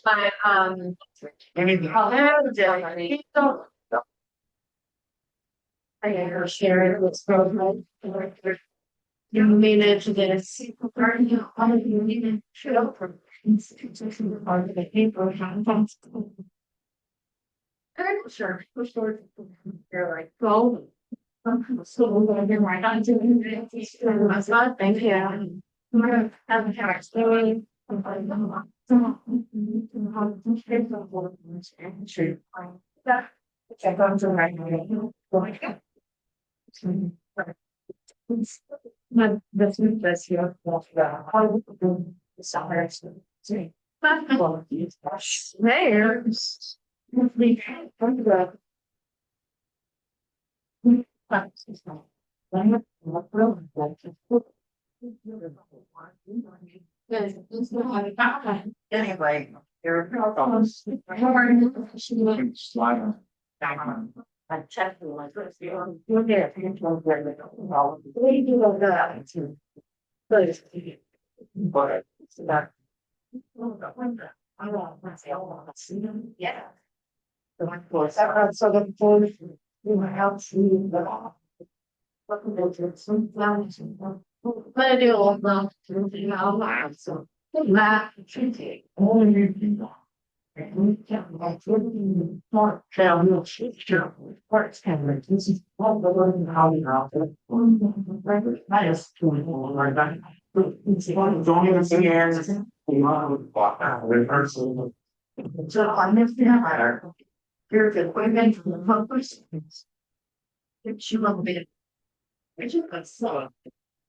But Anything. I never share it with Rosemary. You manage this. You need to show for institutions part of the paper. Sure, for sure. They're like, go. So we're going to get right on to it. Thank you. I'm going to have a hair story. Check on the right. That's me, that's your how the summer. There's Anyway, there slide. I checked the one. You're there. We do that too. But it's not. I want to say, yeah. So the phone, you help you. But I do all love to be out so laugh and only people. And parts can this is all the learning how you out there. I just like that. Don't even see hands. So I missed the matter. Here's a women from the focus. She will be.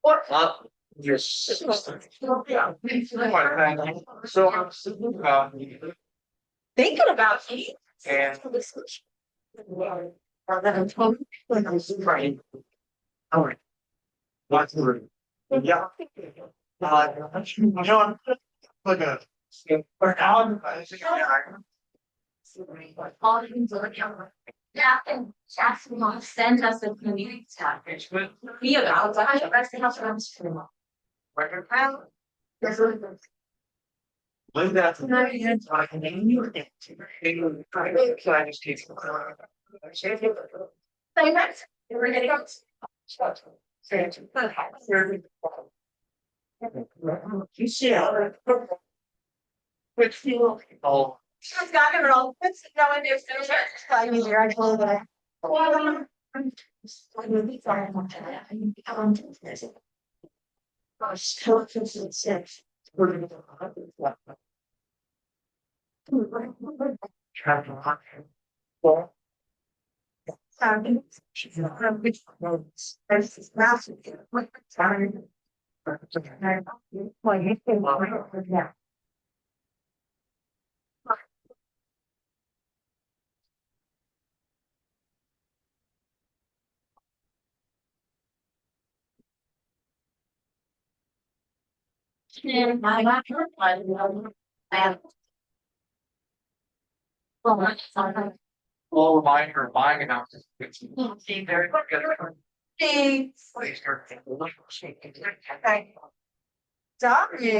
What up? Yes. So I'm thinking about thinking about you. And then I was right. All right. What's the room? Yeah. John, like a or Alan, yeah, and Jackson will send us a community tab. We about the rest of the house from record file. There's a live that tonight and talking to you. So I just take favorites. We're gonna go. You see how which feel oh She's got it all. It's no one knows. I mean, I told her. Yeah. And my laptop, I have. Well, low reminder of buying an ounce. see, very good. Thanks. Sorry.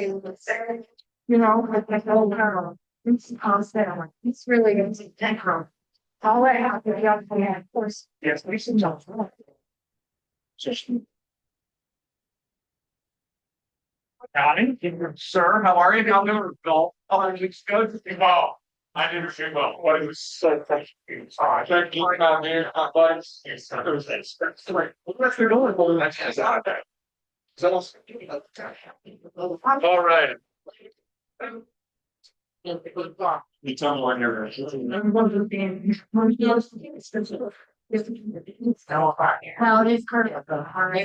You know, like my whole girl. It's constant. It's really good to take her. All I have to be on the of course. Yes, We should jump. Just Johnny, sir, how are you? How are you? Oh, it's good. Well, I didn't feel well. What it was so thank you. Thank you about there, buddies. Yes, there was that. What's your doing? Well, that's just out there. So, all right. You tell me when you're ready. Well, it is part of the hard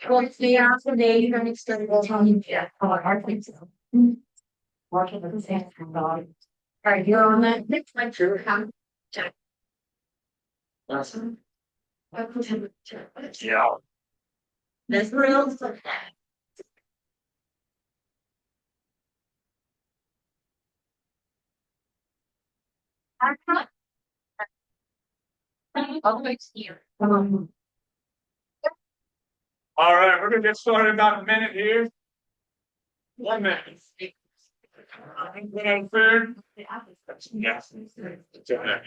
well, stay out today, you're gonna extend the time. Yeah. I think so. Watching the same dog. All right, you're on that next lecture. Check. Awesome. Yeah. That's real. Always here. All right, we're gonna get started in about a minute here. 1 minute. I'm going food. Yes. It's okay.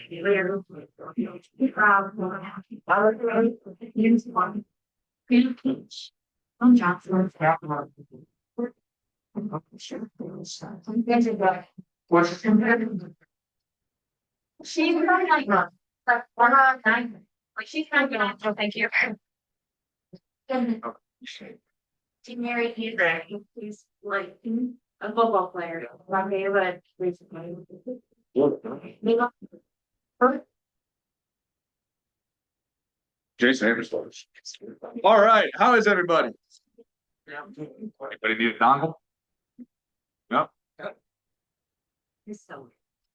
I'm Johnson. What's She's kind of like 109. Like she's kind of so thank you. She married he's like a football player. My favorite recently. Jason Anderson? All right, how is everybody? Anybody need a dongle? No?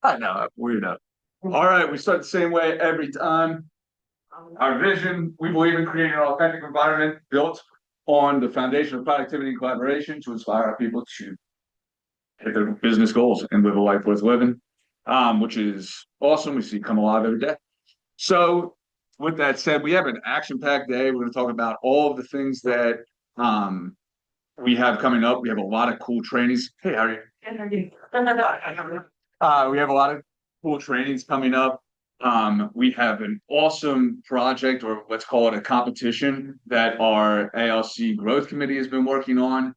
I know, I'm weird up. All right, we start the same way every time. Our vision, we believe in creating an authentic environment built on the foundation of productivity and collaboration to inspire our people to hit their business goals and live a life worth living, which is awesome. We see come alive every day. So with that said, we have an action-packed day. We're going to talk about all of the things that we have coming up. We have a lot of cool trainings. Hey, how are you? We have a lot of cool trainings coming up. We have an awesome project, or let's call it a competition, that our ALC Growth Committee has been working on.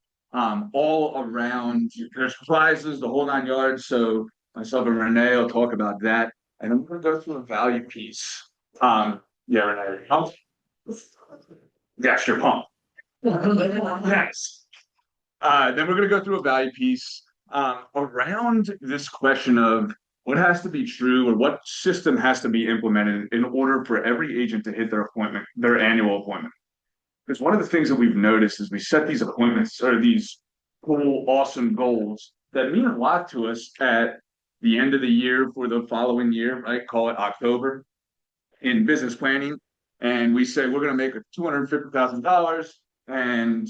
All around, there's prizes, the whole 9 yards. So myself and Renee will talk about that. And I'm going to go through a value piece. Yeah, Renee, pumped? Yes, you're pumped. Yes. Then we're going to go through a value piece around this question of what has to be true, or what system has to be implemented in order for every agent to hit their appointment, their annual appointment. Because one of the things that we've noticed is we set these appointments, or these cool, awesome goals that mean a lot to us at the end of the year for the following year, right? Call it October in business planning. And we say we're going to make $250,000, and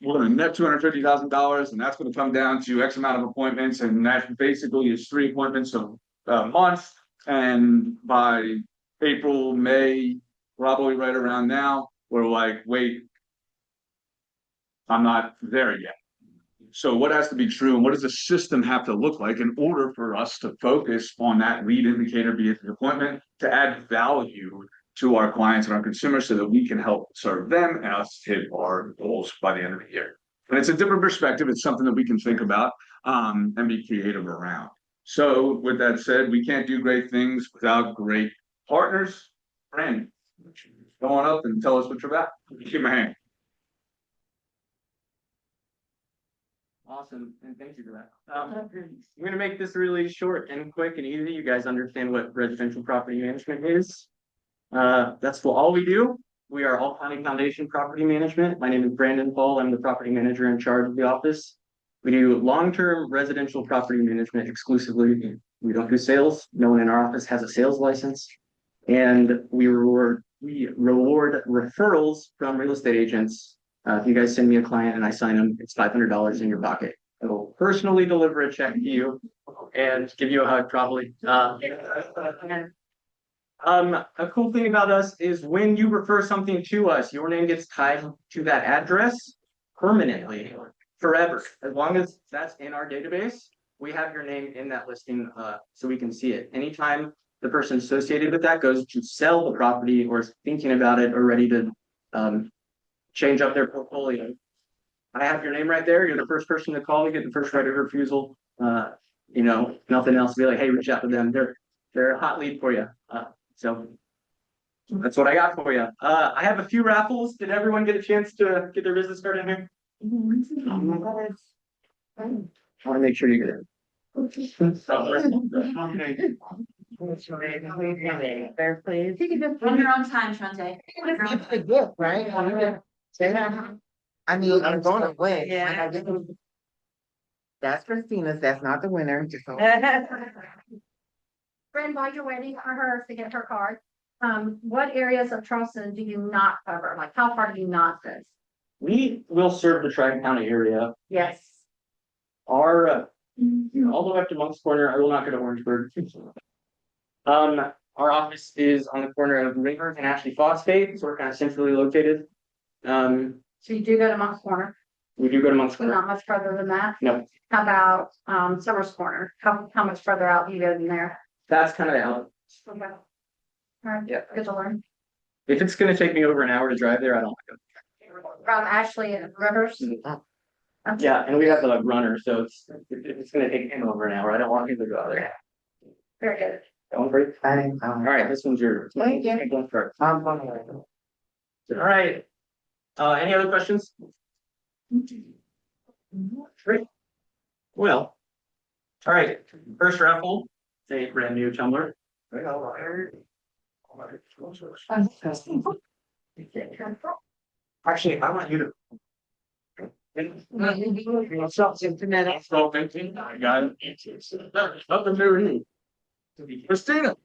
we're going to net $250,000, and that's going to come down to X amount of appointments, and that basically is 3 appointments a month. And by April, May, probably right around now, we're like, wait, I'm not there yet. So what has to be true, and what does the system have to look like in order for us to focus on that lead indicator, be it the appointment, to add value to our clients and our consumers so that we can help serve them and us hit our goals by the end of the year. And it's a different perspective. It's something that we can think about and be creative around. So with that said, we can't do great things without great partners. Brandon, go on up and tell us what you're about. Give me a hand. Awesome, and thank you for that. I'm going to make this really short and quick and easy. You guys understand what residential property management is. That's all we do. We are All County Foundation Property Management. My name is Brandon Paul. I'm the property manager in charge of the office. We do long-term residential property management exclusively. We don't do sales. No one in our office has a sales license. And we reward referrals from real estate agents. If you guys send me a client and I sign them, it's $500 in your pocket. I will personally deliver a check to you and give you a hug, probably. A cool thing about us is when you refer something to us, your name gets tied to that address permanently, forever. As long as that's in our database, we have your name in that listing, so we can see it. Anytime the person associated with that goes to sell the property or is thinking about it or ready to change up their portfolio, I have your name right there. You're the first person to call. You get the first right of refusal. Nothing else. Be like, hey, reach out to them. They're a hot lead for you. So that's what I got for you. I have a few raffles. Did everyone get a chance to get their business started here? I want to make sure you get it. There, please. You can just run your own time, Shante. It's a gift, right? I mean, I'm going to win. Yeah. That's Christina's. That's not the winner. Friend, while you're waiting for her to get her card, what areas of Charleston do you not cover? Like, how far do you not go? We will serve the Tri-County area. Yes. Our all the way up to Monk's Corner. I will not go to Orangeburg. Our office is on the corner of River and Ashley Phosphate, so we're kind of centrally located. So you do go to Monk's Corner? We do go to Monk's Corner. Not much further than that. No, How about, Summer's Corner? How much further out do you go than there? that's kind of out. Okay. Alright, Yeah. good to learn. If it's gonna take me over an hour to drive there, I don't like From Ashley and Rivers? it. Yeah, and we have a runner, so if it's gonna take him over an hour, I don't want him to go there. Very good. Don't worry. All right, this one's yours. Thank you. Go first. I'm fine. All right. Any other questions? Great. Well. All right, first raffle, it's a brand new tumbler. Actually, I want you to. I got it. Nothing new in you. Christina.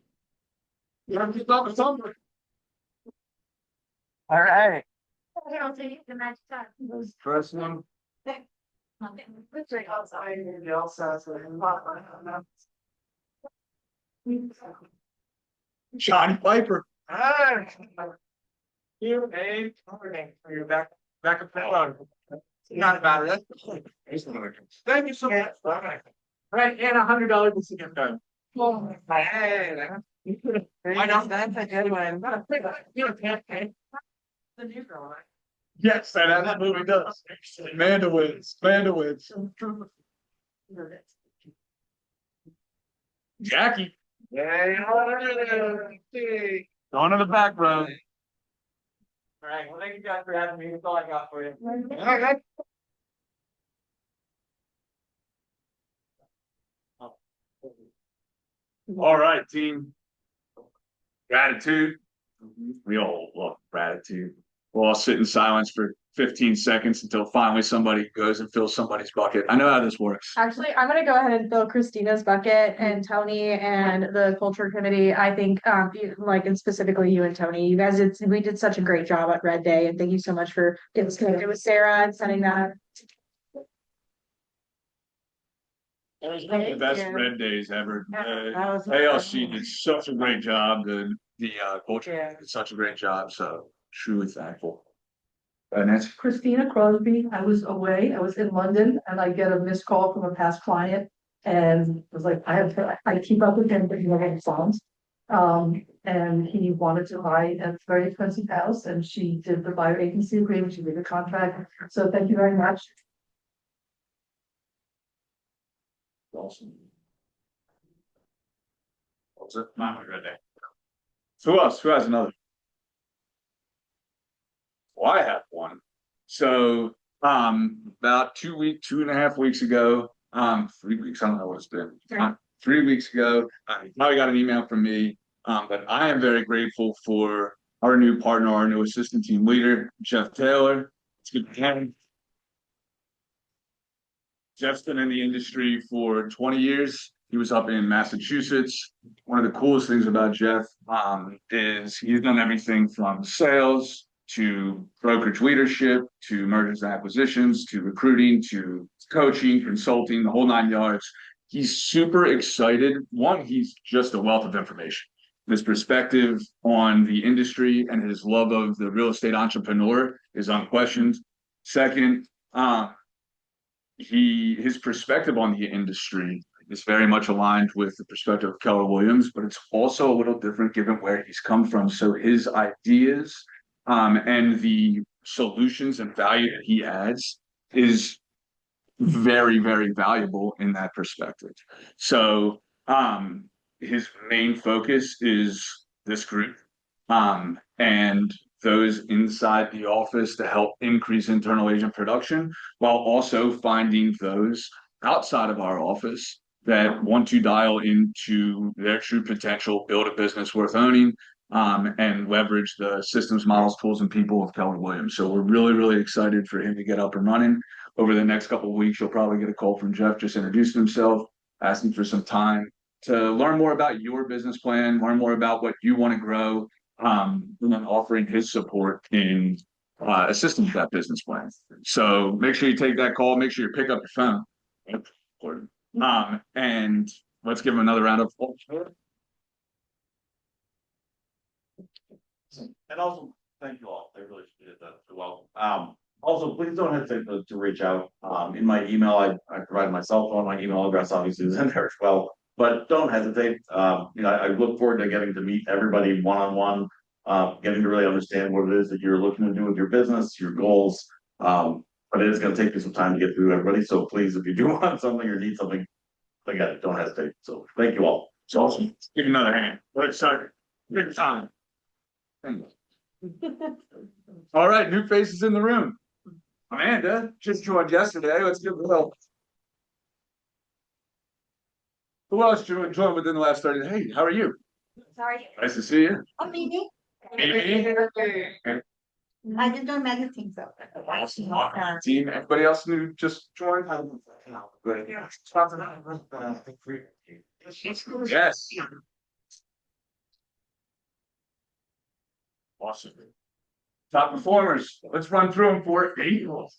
You have to stop at something. All right. I'll take the match time. First one. Johnny Piper. You, Dave. You're back up there. Not about it. Thank you so much. All right, and $100 to get done. Hey. I know that's a good one. The new girl, right? Yes, that movie does. Amanda wins. Jackie. Going to the back row. All right, well, thank you guys for having me. That's all I got for you. All right, team. Gratitude. We all love gratitude. We'll all sit in silence for 15 seconds until finally somebody goes and fills somebody's bucket. I know how this works. Actually, I'm gonna go ahead and fill Christina's bucket and Tony and the culture committee. I think, and specifically you and Tony, you guys we did such a great job at Red Day, and thank you so much for getting connected with Sarah and setting that. It was one of the best Thank you. red days ever. was- ALC did such a great job. The culture did such a great job. So truly thankful. Nancy. Christina Crosby. I was away. I was in London and I get a missed call from a past client. And was like, I keep up with him, but he never responds. And he wanted to buy a very expensive house and she did the buyer agency agreement. She did the contract. So thank you very much. Awesome. What was it? Mine was red day. Who else? Who has another? Well, I have one. So, about 2.5 weeks ago, 3 weeks, I don't know what it's been. 3 weeks ago, probably got an email from me. But I am very grateful for our new partner, our new assistant team leader, Jeff Taylor. It's good to have him. Jeff's been in the industry for 20 years. He was up in Massachusetts. One of the coolest things about Jeff is he's done everything from sales to brokerage leadership, to mergers and acquisitions, to recruiting, to coaching, consulting, the whole 9 yards. He's super excited. One, he's just a wealth of information. His perspective on the industry and his love of the real estate entrepreneur is unquestioned. Second, his perspective on the industry is very much aligned with the perspective of Keller Williams, but it's also a little different given where he's come from. So his ideas and the solutions and value that he adds is very, very valuable in that perspective. So his main focus is this group and those inside the office to help increase internal agent production, while also finding those outside of our office that want to dial into their true potential, build a business worth owning, and leverage the systems, models, tools, and people of Keller Williams. So we're really, really excited for him to get up and running. Over the next couple of weeks, you'll probably get a call from Jeff just introducing himself, asking for some time to learn more about your business plan, learn more about what you want to grow, and then offering his support in assisting with that business plan. So make sure you take that call. Make sure you pick up your phone. And let's give him another round of applause. And also, thank you all. I really did that well. Also, please don't hesitate to reach out. In my email, I provided my cell phone, my email address obviously is in there as well. But don't hesitate. I look forward to getting to meet everybody one-on-one, getting to really understand what it is that you're looking to do with your business, your goals. But it is going to take you some time to get through everybody. So please, if you do want something or need something, again, don't hesitate. So thank you all. It's awesome. Give me another hand. What exciting. Big time. All right, new faces in the room. Amanda just joined yesterday. Let's give it help. Who else joined within the last 30 days? Hey, how are you? Sorry. Nice to see you. I'm Mimi. Amy, I just don't magazine so. team, everybody else new just joined? Good. Yes. Awesome. Top performers, let's run through them for it.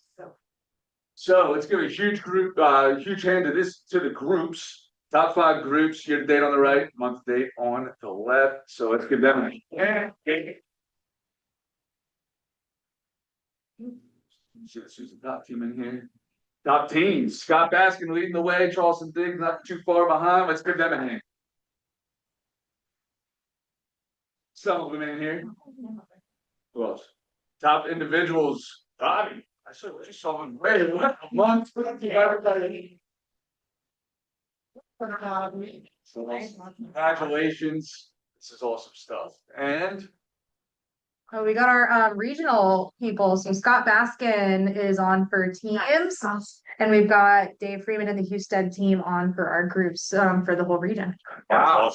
So let's give a huge group, huge hand to the groups. Top 5 groups year to date on the right, month to date on the left. So let's give them a hand. Who's the top team in here? Top teams. Scott Baskin leading the way. Charleston Diggs not too far behind. Let's give them a hand. Some of them in here. Who else? Top individuals. Bobby. I saw him way what a month. Congratulations. This is awesome stuff. And Oh, we got our regional people. So Scott Baskin is on for teams, and we've got Dave Freeman and the Houston team on for our groups for the whole region. wow.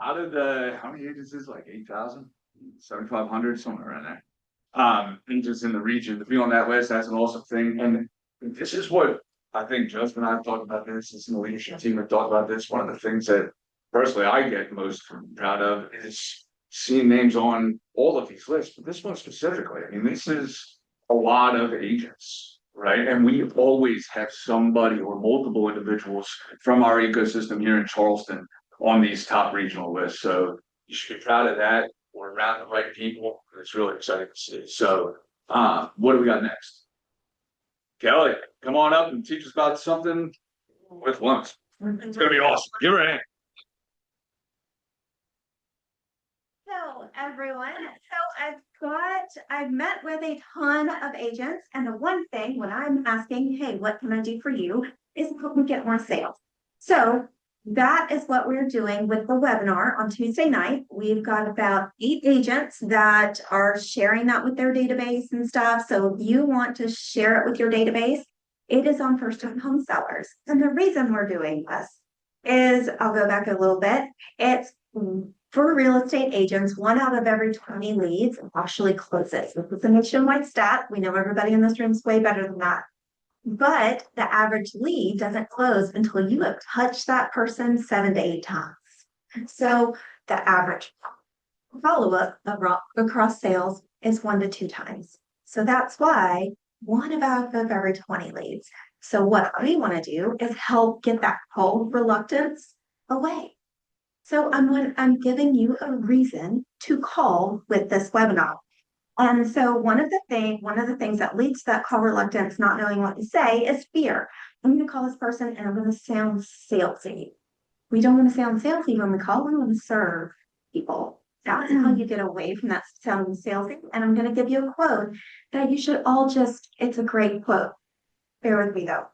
Out of how many agencies? Like 8,000, 7,500, somewhere around there. Agents in the region to be on that list, that's an awesome thing. And this is what I think Justin and I have talked about this, and the leadership team have talked about this. One of the things that personally I get most proud of is seeing names on all of these lists, but this one specifically. I mean, this is a lot of agents, right? And we always have somebody or multiple individuals from our ecosystem here in Charleston on these top regional lists. So you should be proud of that. We're around the right people. It's really exciting to see. So what do we got next? Kelly, come on up and teach us about something with lunch. It's gonna be awesome. Give her a hand. Hello, everyone. I've met with a ton of agents, and the one thing when I'm asking, hey, what can I do for you, is help me get more sales. So that is what we're doing with the webinar on Tuesday night. We've got about 8 agents that are sharing that with their database and stuff. So if you want to share it with your database, it is on first-time home sellers. And the reason we're doing this is, I'll go back a little bit. It's for real estate agents, 1 out of every 20 leads actually closes. This is a nationwide stat. We know everybody in this room is way better than that. But the average lead doesn't close until you have touched that person 7 to 8 times. So the average follow-up across sales is 1 to 2 times. So that's why 1 out of every 20 leads. So what we want to do is help get that call reluctance away. So I'm giving you a reason to call with this webinar. And so one of the things that leads to that call reluctance, not knowing what to say, is fear. I'm going to call this person and I'm going to sound salesy. We don't want to sound salesy when we call. We want to serve people. That's how you get away from that sounding salesy. And I'm going to give you a quote that you should all it's a great quote. Bear with me though.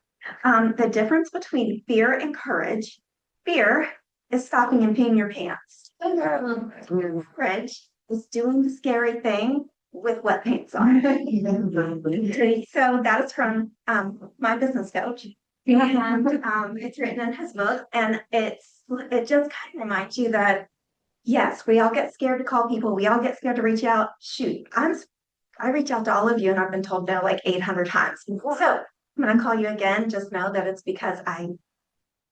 The difference between fear and courage. Fear is stopping and peeing your pants. Courage is doing the scary thing with wet pants on. So that is from my business coach. And it's written in his book. And it just kind of reminds you that, yes, we all get scared to call people. We all get scared to reach out. Shoot, I reach out to all of you and I've been told no like 800 times. So when I call you again, just know that it's because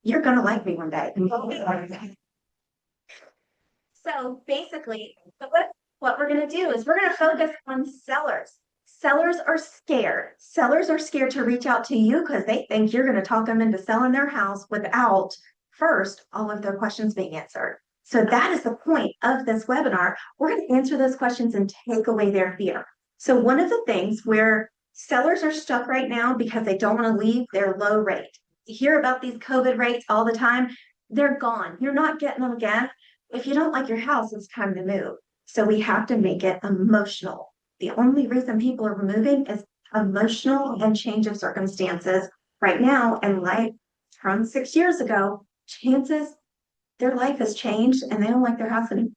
you're going to like me one day. So basically, what we're going to do is we're going to focus on sellers. Sellers are scared. Sellers are scared to reach out to you because they think you're going to talk them into selling their house without first all of their questions being answered. So that is the point of this webinar. We're going to answer those questions and take away their fear. So one of the things where sellers are stuck right now because they don't want to leave their low rate. You hear about these COVID rates all the time. They're gone. You're not getting them again. If you don't like your house, it's time to move. So we have to make it emotional. The only reason people are moving is emotional and change of circumstances right now. And like from 6 years ago, chances their life has changed and they don't like their house anymore.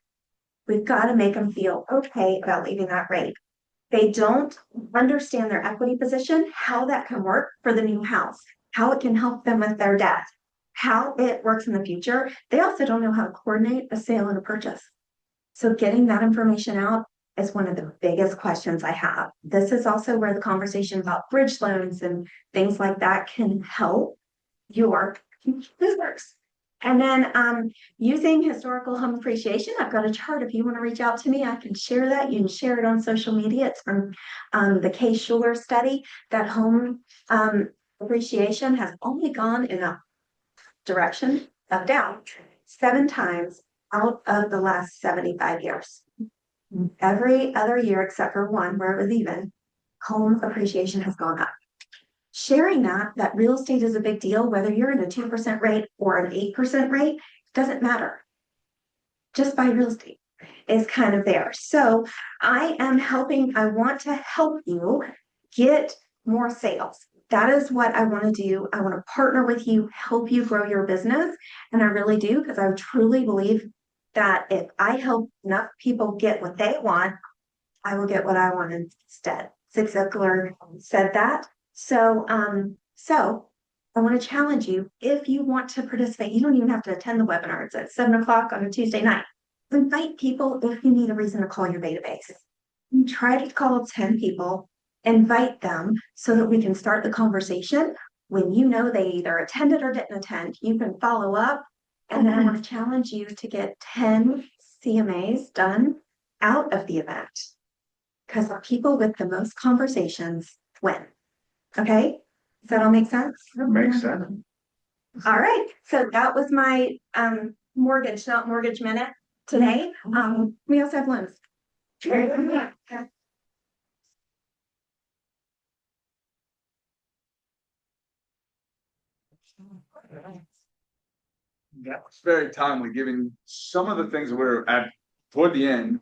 We've got to make them feel okay about leaving that rate. They don't understand their equity position, how that can work for the new house, how it can help them with their debt, how it works in the future. They also don't know how to coordinate a sale and a purchase. So getting that information out is one of the biggest questions I have. This is also where the conversation about bridge loans and things like that can help your business. And then using historical home appreciation, I've got a chart. If you want to reach out to me, I can share that. You can share it on social media. It's from the Kay Schuler study that home appreciation has only gone in a direction of down 7 times out of the last 75 years. Every other year except for one where it was even, home appreciation has gone up. Sharing that real estate is a big deal, whether you're in a 2% rate or an 8% rate, doesn't matter. Just buy real estate is kind of there. So I want to help you get more sales. That is what I want to do. I want to partner with you, help you grow your business. And I really do, because I truly believe that if I help enough people get what they want, I will get what I want instead. Zig Ziglar said that. So I want to challenge you. If you want to participate, you don't even have to attend the webinar. It's at 7 o'clock on a Tuesday night. Invite people if you need a reason to call your database. You try to call 10 people, invite them so that we can start the conversation. When you know they either attended or didn't attend, you can follow up. And then I want to challenge you to get 10 CMAs done out of the event. Because the people with the most conversations win. Okay? Does that all make sense? Makes sense. All right. So that was my mortgage, not mortgage minute today. We also have loans. That was very timely, given some of the things we're at toward the end.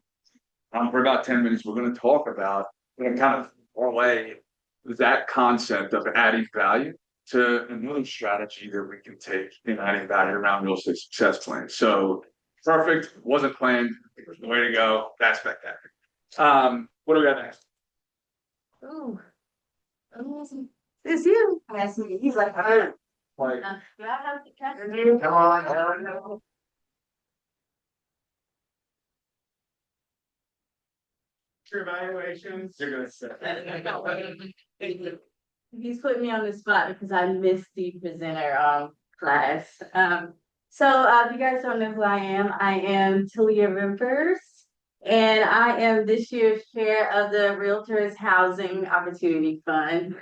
For about 10 minutes, we're going to talk about, kind of parlay that concept of adding value to another strategy that we can take in adding value around real estate success plans. So perfect, wasn't planned, the way to go. That's spectacular. What do we got next? Ooh. It's you. He's like, Like, come on. Evaluations. You're gonna say. He's putting me on the spot because I missed the presenter class. If you guys don't know who I am Talia Rivers, and I am this year's chair of the Realtors Housing Opportunity Fund.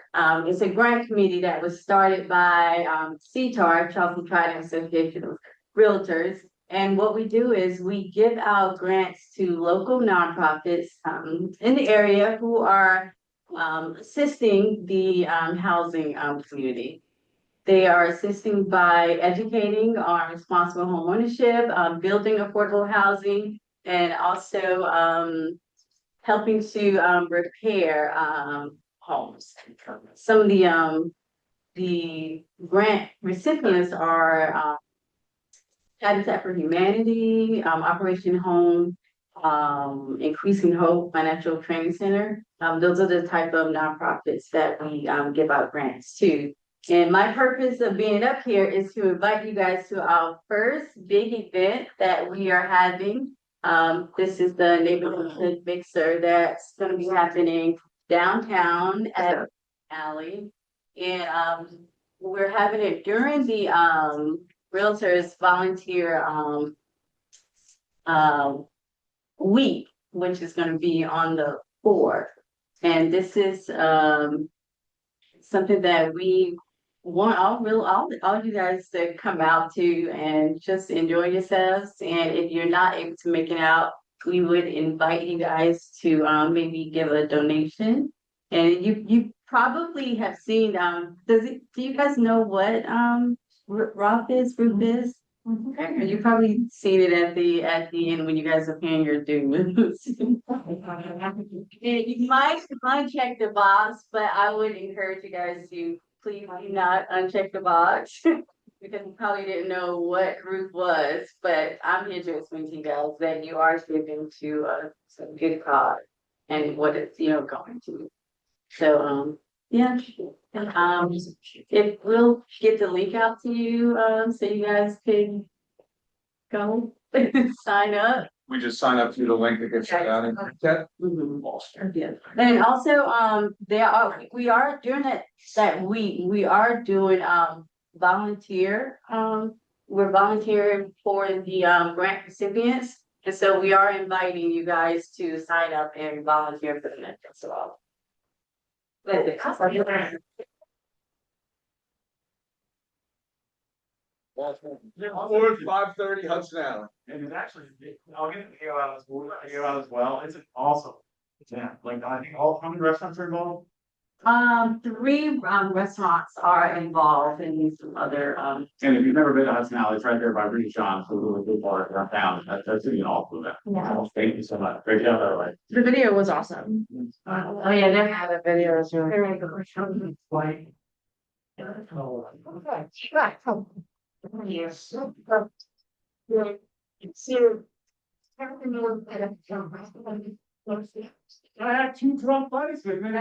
It's a grant committee that was started by CTAR, Charleston Trident Association of Realtors. And what we do is we give out grants to local nonprofits in the area who are assisting the housing community. They are assisting by educating on responsible home ownership, building affordable housing, and also helping to repair homes. Some of the grant recipients are Habitat for Humanity, Operation Home, Increasing Hope Financial Training Center. Those are the type of nonprofits that we give out grants to. And my purpose of being up here is to invite you guys to our first big event that we are having. This is the neighborhood mixer that's going to be happening downtown at Alley. And we're having it during the Realtors Volunteer week, which is going to be on the 4th. And this is something that we want all you guys to come out to and just enjoy yourselves. And if you're not able to make it out, we would invite you guys to maybe give a donation. And you probably have seen do you guys know what Roth is, Roof is? Okay, you probably seen it at the end when you guys are paying your dues. And you might check the box, but I would encourage you guys to please do not uncheck the box. Because you probably didn't know what Ruth was, but I'm here to explain to you guys that you are giving to some good cause and what it's going to. So yeah. If we'll get the link out to you, so you guys can go sign up. We just sign up through the link that gets sent out in that. Yeah. And also, we are during that week, we are doing volunteer. We're volunteering for the grant recipients. And so we are inviting you guys to sign up and volunteer for the event as well. Or 5:30 Hudson Allen. And it's actually, I'll get a video out as well. It's awesome. Yeah, like I think how many restaurants are involved? 3 restaurants are involved and some other And if you've never been to Hudson Alley, it's right there by Greater Charleston, so really good part around town. That's an awesome event. Yeah. Thank you so much. Great job, by the way. The video was awesome. Oh yeah, they have The video is really. Like. Yes. I had 2 drunk buddies with me.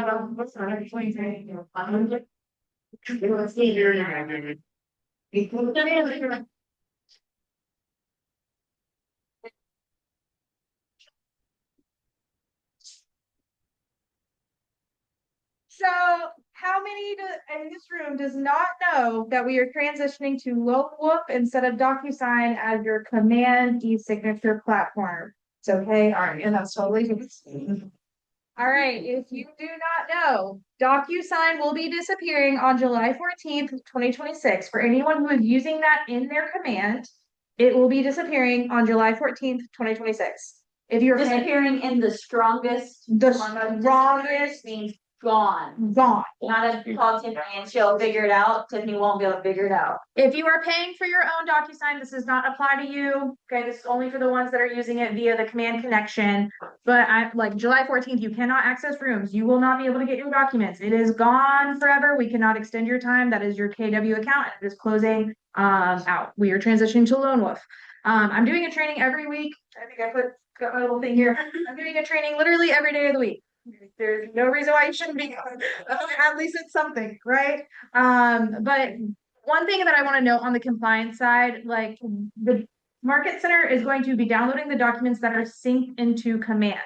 So how many in this room does not know that we are transitioning to Lone Wolf instead of DocuSign as your command e-signature platform? It's okay, all right, and that's totally. All right, if you do not know, DocuSign will be disappearing on July 14th, 2026. For anyone who is using that in their command, it will be disappearing on July 14th, 2026. If you're disappearing in the strongest means gone. Not a call Tiffany and she'll figure it out. Tiffany won't be able to figure it out. If you are paying for your own DocuSign, this does not apply to you. Okay, this is only for the ones that are using it via the command connection. But like July 14th, you cannot access rooms. You will not be able to get your documents. It is gone forever. We cannot extend your time. That is your KW account. It is closing out. We are transitioning to Lone Wolf. I'm doing a training every week. I think got my little thing here. I'm doing a training literally every day of the week. There's no reason why you shouldn't be. At least it's something, right? But one thing that I want to note on the compliance side, like the Market Center is going to be downloading the documents that are synced into command.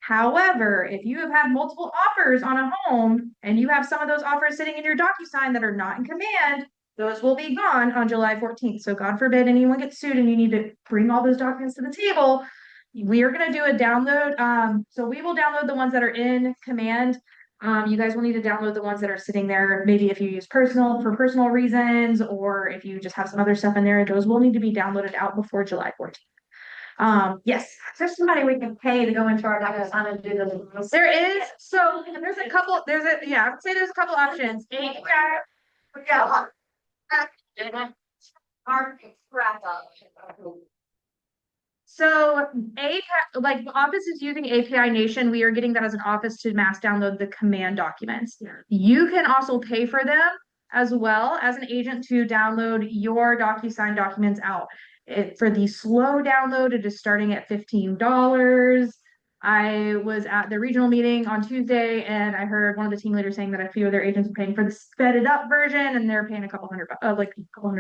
However, if you have had multiple offers on a home and you have some of those offers sitting in your DocuSign that are not in command, those will be gone on July 14th. So God forbid anyone gets sued and you need to bring all those documents to the table. We are going to do a download. So we will download the ones that are in command. You guys will need to download the ones that are sitting there. Maybe if you use for personal reasons, or if you just have some other stuff in there, those will need to be downloaded out before July 14th. Yes. There's somebody we can pay to go into our DocuSign and do the. There is. So there's a couple, I would say there's a couple options. We got our wrap up. So like the office is using API Nation. We are getting that as an office to mass download the command documents. Yeah. You can also pay for them as well as an agent to download your DocuSign documents out. For the slow download, it is starting at $15. I was at the regional meeting on Tuesday and I heard one of the team leaders saying that a few of their agents are paying for the sped up version and they're paying a couple hundred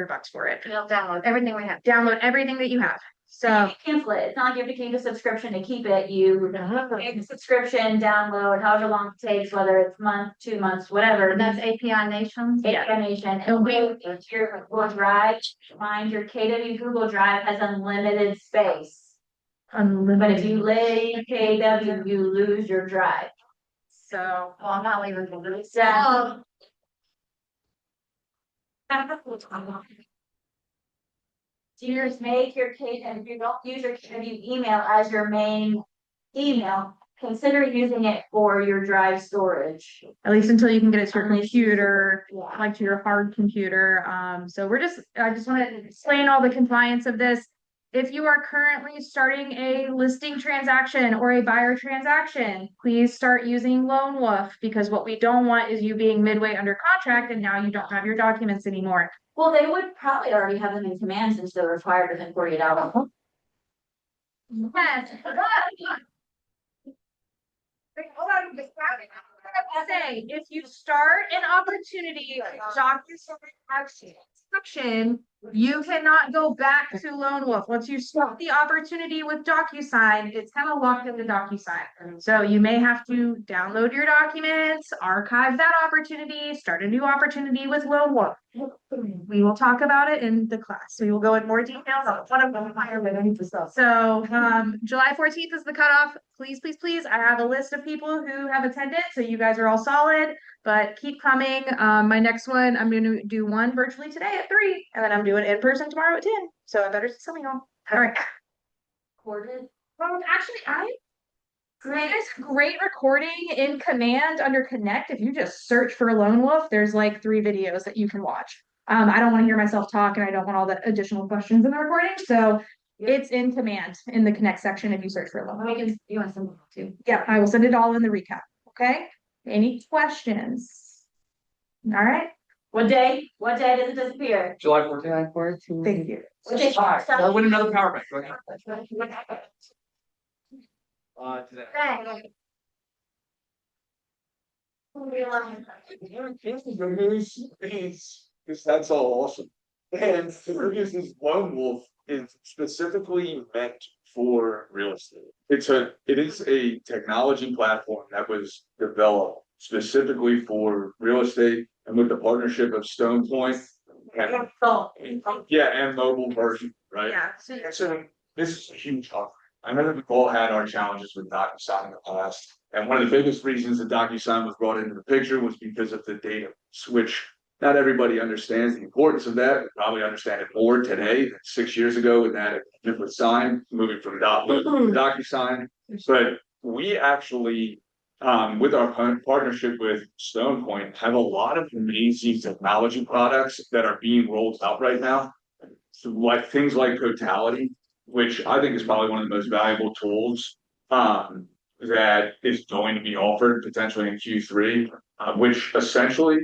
bucks for it. We'll download everything we have. Download everything that you have. So cancel it. It's not like you have to keep a subscription to keep it. You make a subscription, download however long it takes, whether it's month, 2 months, whatever. That's API Nation. API Nation. And your Google Drive, mind your KW Google Drive has unlimited space. But if you leave KW, you lose your drive. So I'm not leaving. Seniors make your case, and if you don't use your community email as your main email, consider using it for your drive storage. At least until you can get it to your computer, Yeah. like to your hard computer. So I just want to explain all the compliance of this. If you are currently starting a listing transaction or a buyer transaction, please start using Lone Wolf, because what we don't want is you being midway under contract and now you don't have your documents anymore. Well, they would probably already have them in command since they're required within 48 hours. Yes. Say, if you start an opportunity section, you cannot go back to Lone Wolf. Once you start the opportunity with DocuSign, it's kind of locked into DocuSign. So you may have to download your documents, archive that opportunity, start a new opportunity with Lone Wolf. We will talk about it in the class. We will go in more details on one of them. So July 14th is the cutoff. Please, please, please. I have a list of people who have attended, so you guys are all solid, but keep coming. My next one, I'm going to do one virtually today at 3, and then I'm doing in person tomorrow at 10. So I better see some of y'all. All right. Recorded. Actually, there's great recording in Command under Connect. If you just search for Lone Wolf, there's like 3 videos that you can watch. I don't want to hear myself talk, and I don't want all the additional questions in the recording. So it's in Command in the Connect section if you search for Lone Wolf. You want to send them too? Yeah, I will send it all in the recap. Okay. Any questions? All right. What day? What day does it disappear? July 14th. Thank you. What day? I win another power bank. Go ahead. Today. That's all awesome. And the good news is Lone Wolf is specifically meant for real estate. It is a technology platform that was developed specifically for real estate and with the partnership of Stone Point. And, yeah, and mobile version, right? Yeah. So this is a huge offering. I know that we've all had our challenges with DocuSign in the past. And one of the biggest reasons that DocuSign was brought into the picture was because of the data switch. Not everybody understands the importance of that. We probably understand it more today than 6 years ago with that with Sign, moving from DocuSign. But we actually, with our partnership with Stone Point, have a lot of amazing technology products that are being rolled out right now. So like things like Totality, which I think is probably one of the most valuable tools that is going to be offered potentially in Q3, which essentially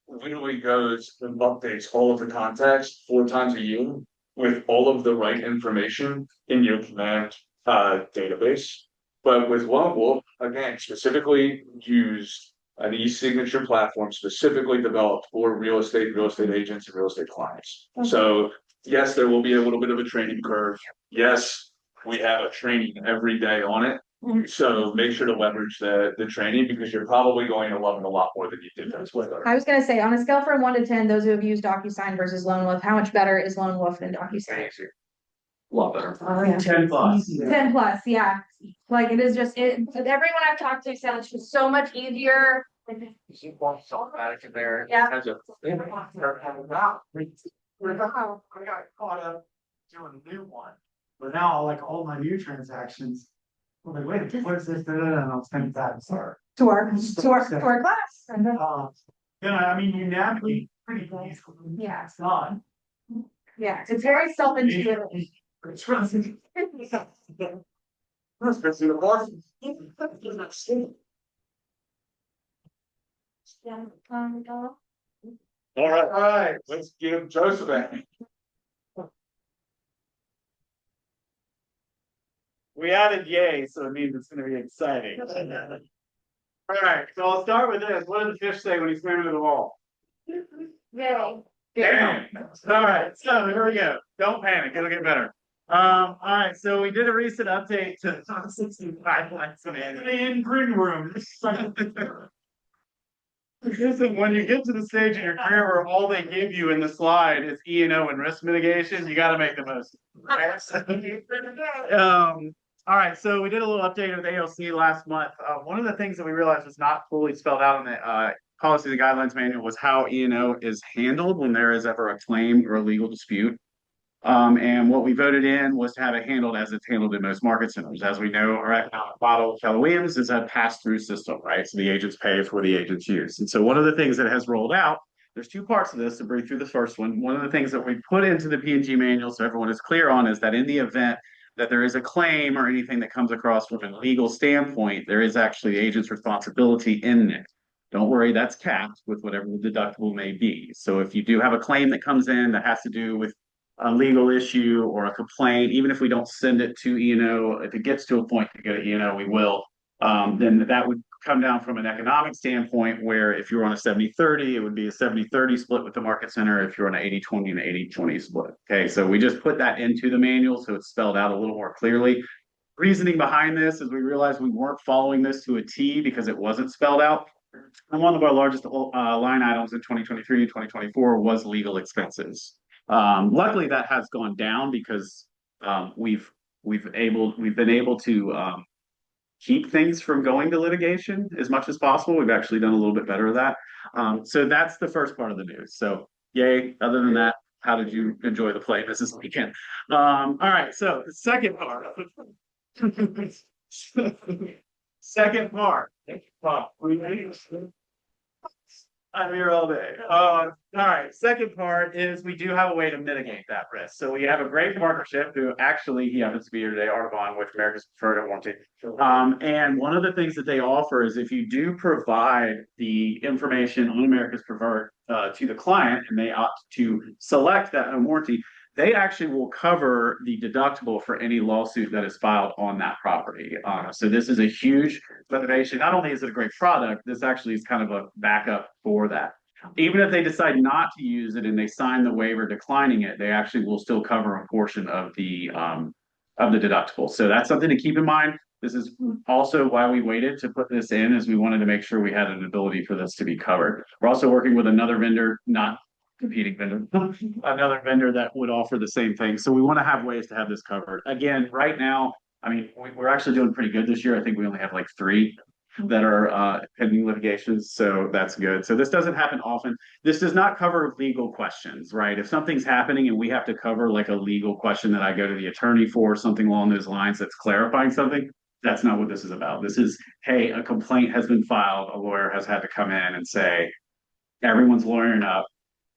literally goes and updates all of the context 4 times a year with all of the right information in your command database. But with Lone Wolf, again, specifically used an e-signature platform specifically developed for real estate agents, and real estate clients. So yes, there will be a little bit of a training curve. Yes, we have a training every day on it. So make sure to leverage the training, because you're probably going to love it a lot more than you did this way. I was gonna say, on a scale from 1 to 10, those who have used DocuSign versus Lone Wolf, how much better is Lone Wolf than DocuSign? A lot better. 10 plus. 10 plus, yeah. Like it is just everyone I've talked to said it's just so much easier. Automatic in there. Yeah. Has a- I got caught up doing a new one, but now like all my new transactions, I'm like, wait, what is this? And I'll send that. Sorry. To our class. I mean, you navigate pretty easily. Yeah. It's not. Yeah, it's very self-intuitive. It's really. All right, let's give Joseph a. We added yay, so it means it's gonna be exciting. All right, so I'll start with this. What did the fish say when he swam into the wall? Yay. Damn. All right, so here we go. Don't panic, it'll get better. All right, so we did a recent update to the top 65 lines in green room. Listen, when you get to the stage in your career where all they give you in the slide is E&O and risk mitigation, you got to make the most. All right, so we did a little update with AOC last month. One of the things that we realized was not fully spelled out in the policy, the guidelines manual was how E&O is handled when there is ever a claim or a legal dispute. And what we voted in was to have it handled as it's handled in most market centers. As we know, our economic model, Keller Williams, is a pass-through system, right? So the agents pay for the agents use. And so one of the things that has rolled out, there's two parts of this to breathe through the first one. One of the things that we put into the P&G manual, so everyone is clear on, is that in the event that there is a claim or anything that comes across from a legal standpoint, there is actually the agent's responsibility in it. Don't worry, that's capped with whatever the deductible may be. So if you do have a claim that comes in that has to do with a legal issue or a complaint, even if we don't send it to E&O, if it gets to a point to go to E&O, we will. Then that would come down from an economic standpoint where if you're on a 70-30, it would be a 70-30 split with the market center. If you're on an 80-20, an 80-20 split. Okay, so we just put that into the manual so it's spelled out a little more clearly. Reasoning behind this is we realized we weren't following this to a T because it wasn't spelled out. And one of our largest line items in 2023 and 2024 was legal expenses. Luckily, that has gone down because we've been able to keep things from going to litigation as much as possible. We've actually done a little bit better at that. So that's the first part of the news. So yay. Other than that, how did you enjoy the play this weekend? All right. So the second part. Second part. I'm here all day. All right. Second part is we do have a way to mitigate that risk. So we have a great partnership who actually, he happens to be here today, Arvon, with America's Preferred Warranty. And one of the things that they offer is if you do provide the information on America's Preferred to the client and they opt to select that warranty, they actually will cover the deductible for any lawsuit that is filed on that property. So this is a huge motivation. Not only is it a great product, this actually is kind of a backup for that. Even if they decide not to use it and they sign the waiver declining it, they actually will still cover a portion of the deductible. So that's something to keep in mind. This is also why we waited to put this in, is we wanted to make sure we had an ability for this to be covered. We're also working with another vendor, not competing vendor, another vendor that would offer the same thing. So we want to have ways to have this covered. Again, right now, I mean, we're actually doing pretty good this year. I think we only have like 3 that are pending litigations. So that's good. So this doesn't happen often. This does not cover legal questions, right? If something's happening and we have to cover like a legal question that I go to the attorney for, something along those lines that's clarifying something, that's not what this is about. This is, hey, a complaint has been filed. A lawyer has had to come in and say, everyone's lawyering up.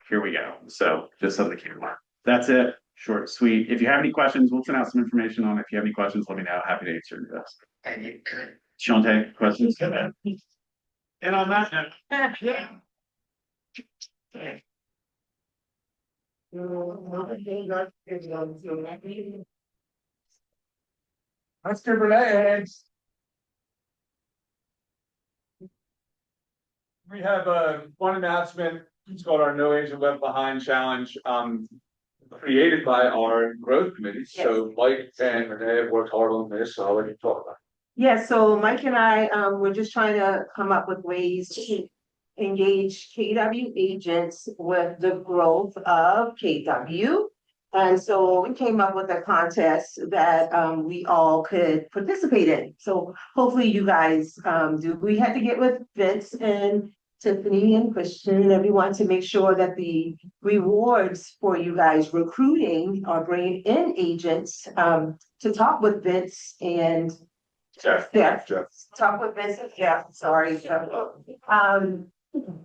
Here we go. So just something to keep in mind. That's it. Short and sweet. If you have any questions, we'll send out some information on it. If you have any questions, let me know. Happy to answer your questions. Shante, questions? And on that note, yeah. Mr. Bernard. We have one announcement. It's called our No Agent Left Behind Challenge, created by our growth committee. So Mike and Renee have worked hard on this, so I'll let you talk about it. Yeah, so Mike and I, we're just trying to come up with ways to engage KW agents with the growth of KW. And so we came up with a contest that we all could participate in. So hopefully you guys do. We had to get with Vince and Tiffany and Christian and everyone to make sure that the rewards for you guys recruiting or bringing in agents to talk with Vince and Jeff. Talk with Vince and Jeff. Sorry.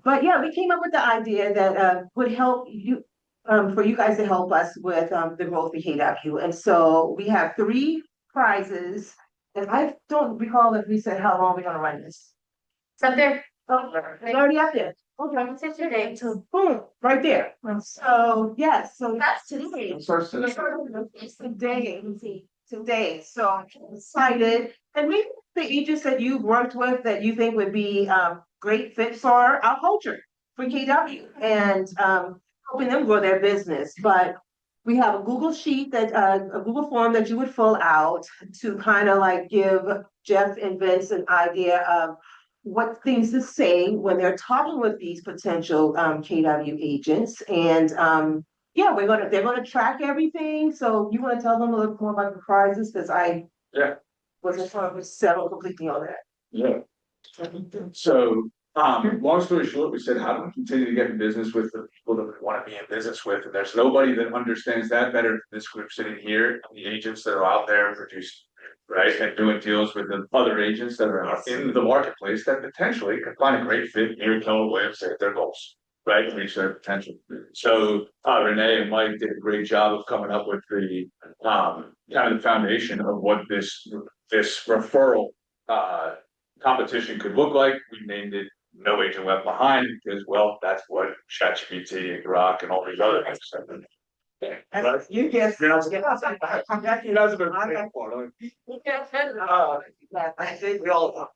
But yeah, we came up with the idea that would help you for you guys to help us with the growth of KW. And so we have 3 prizes. And I don't recall if we said how long we're gonna run this. It's up there. Oh, it's already up there. Okay. It's today. So boom, right there. So yes, so That's today. it's today. So I'm excited. And maybe the agents that you've worked with that you think would be great fit for our culture for KW and helping them grow their business. But we have a Google sheet that a Google form that you would fill out to kind of like give Jeff and Vince an idea of what things to say when they're talking with these potential KW agents. And yeah, they're gonna track everything. So you want to tell them a little more about the prizes because I wasn't sure if we settled completely on that. Yeah. So Long story short, we said, how do we continue to get in business with the people that we want to be in business with? And there's nobody that understands that better than this group sitting here, the agents that are out there producing, right? And doing deals with the other agents that are out in the marketplace that potentially could find a great fit near Keller Williams to hit their goals, right? To reach their potential. So Renee and Mike did a great job of coming up with the kind of the foundation of what this referral competition could look like. We named it No Agent Left Behind because, well, that's what ChatGPT and Grok and all these other things have been. Right? You guess. You're not supposed I think we all.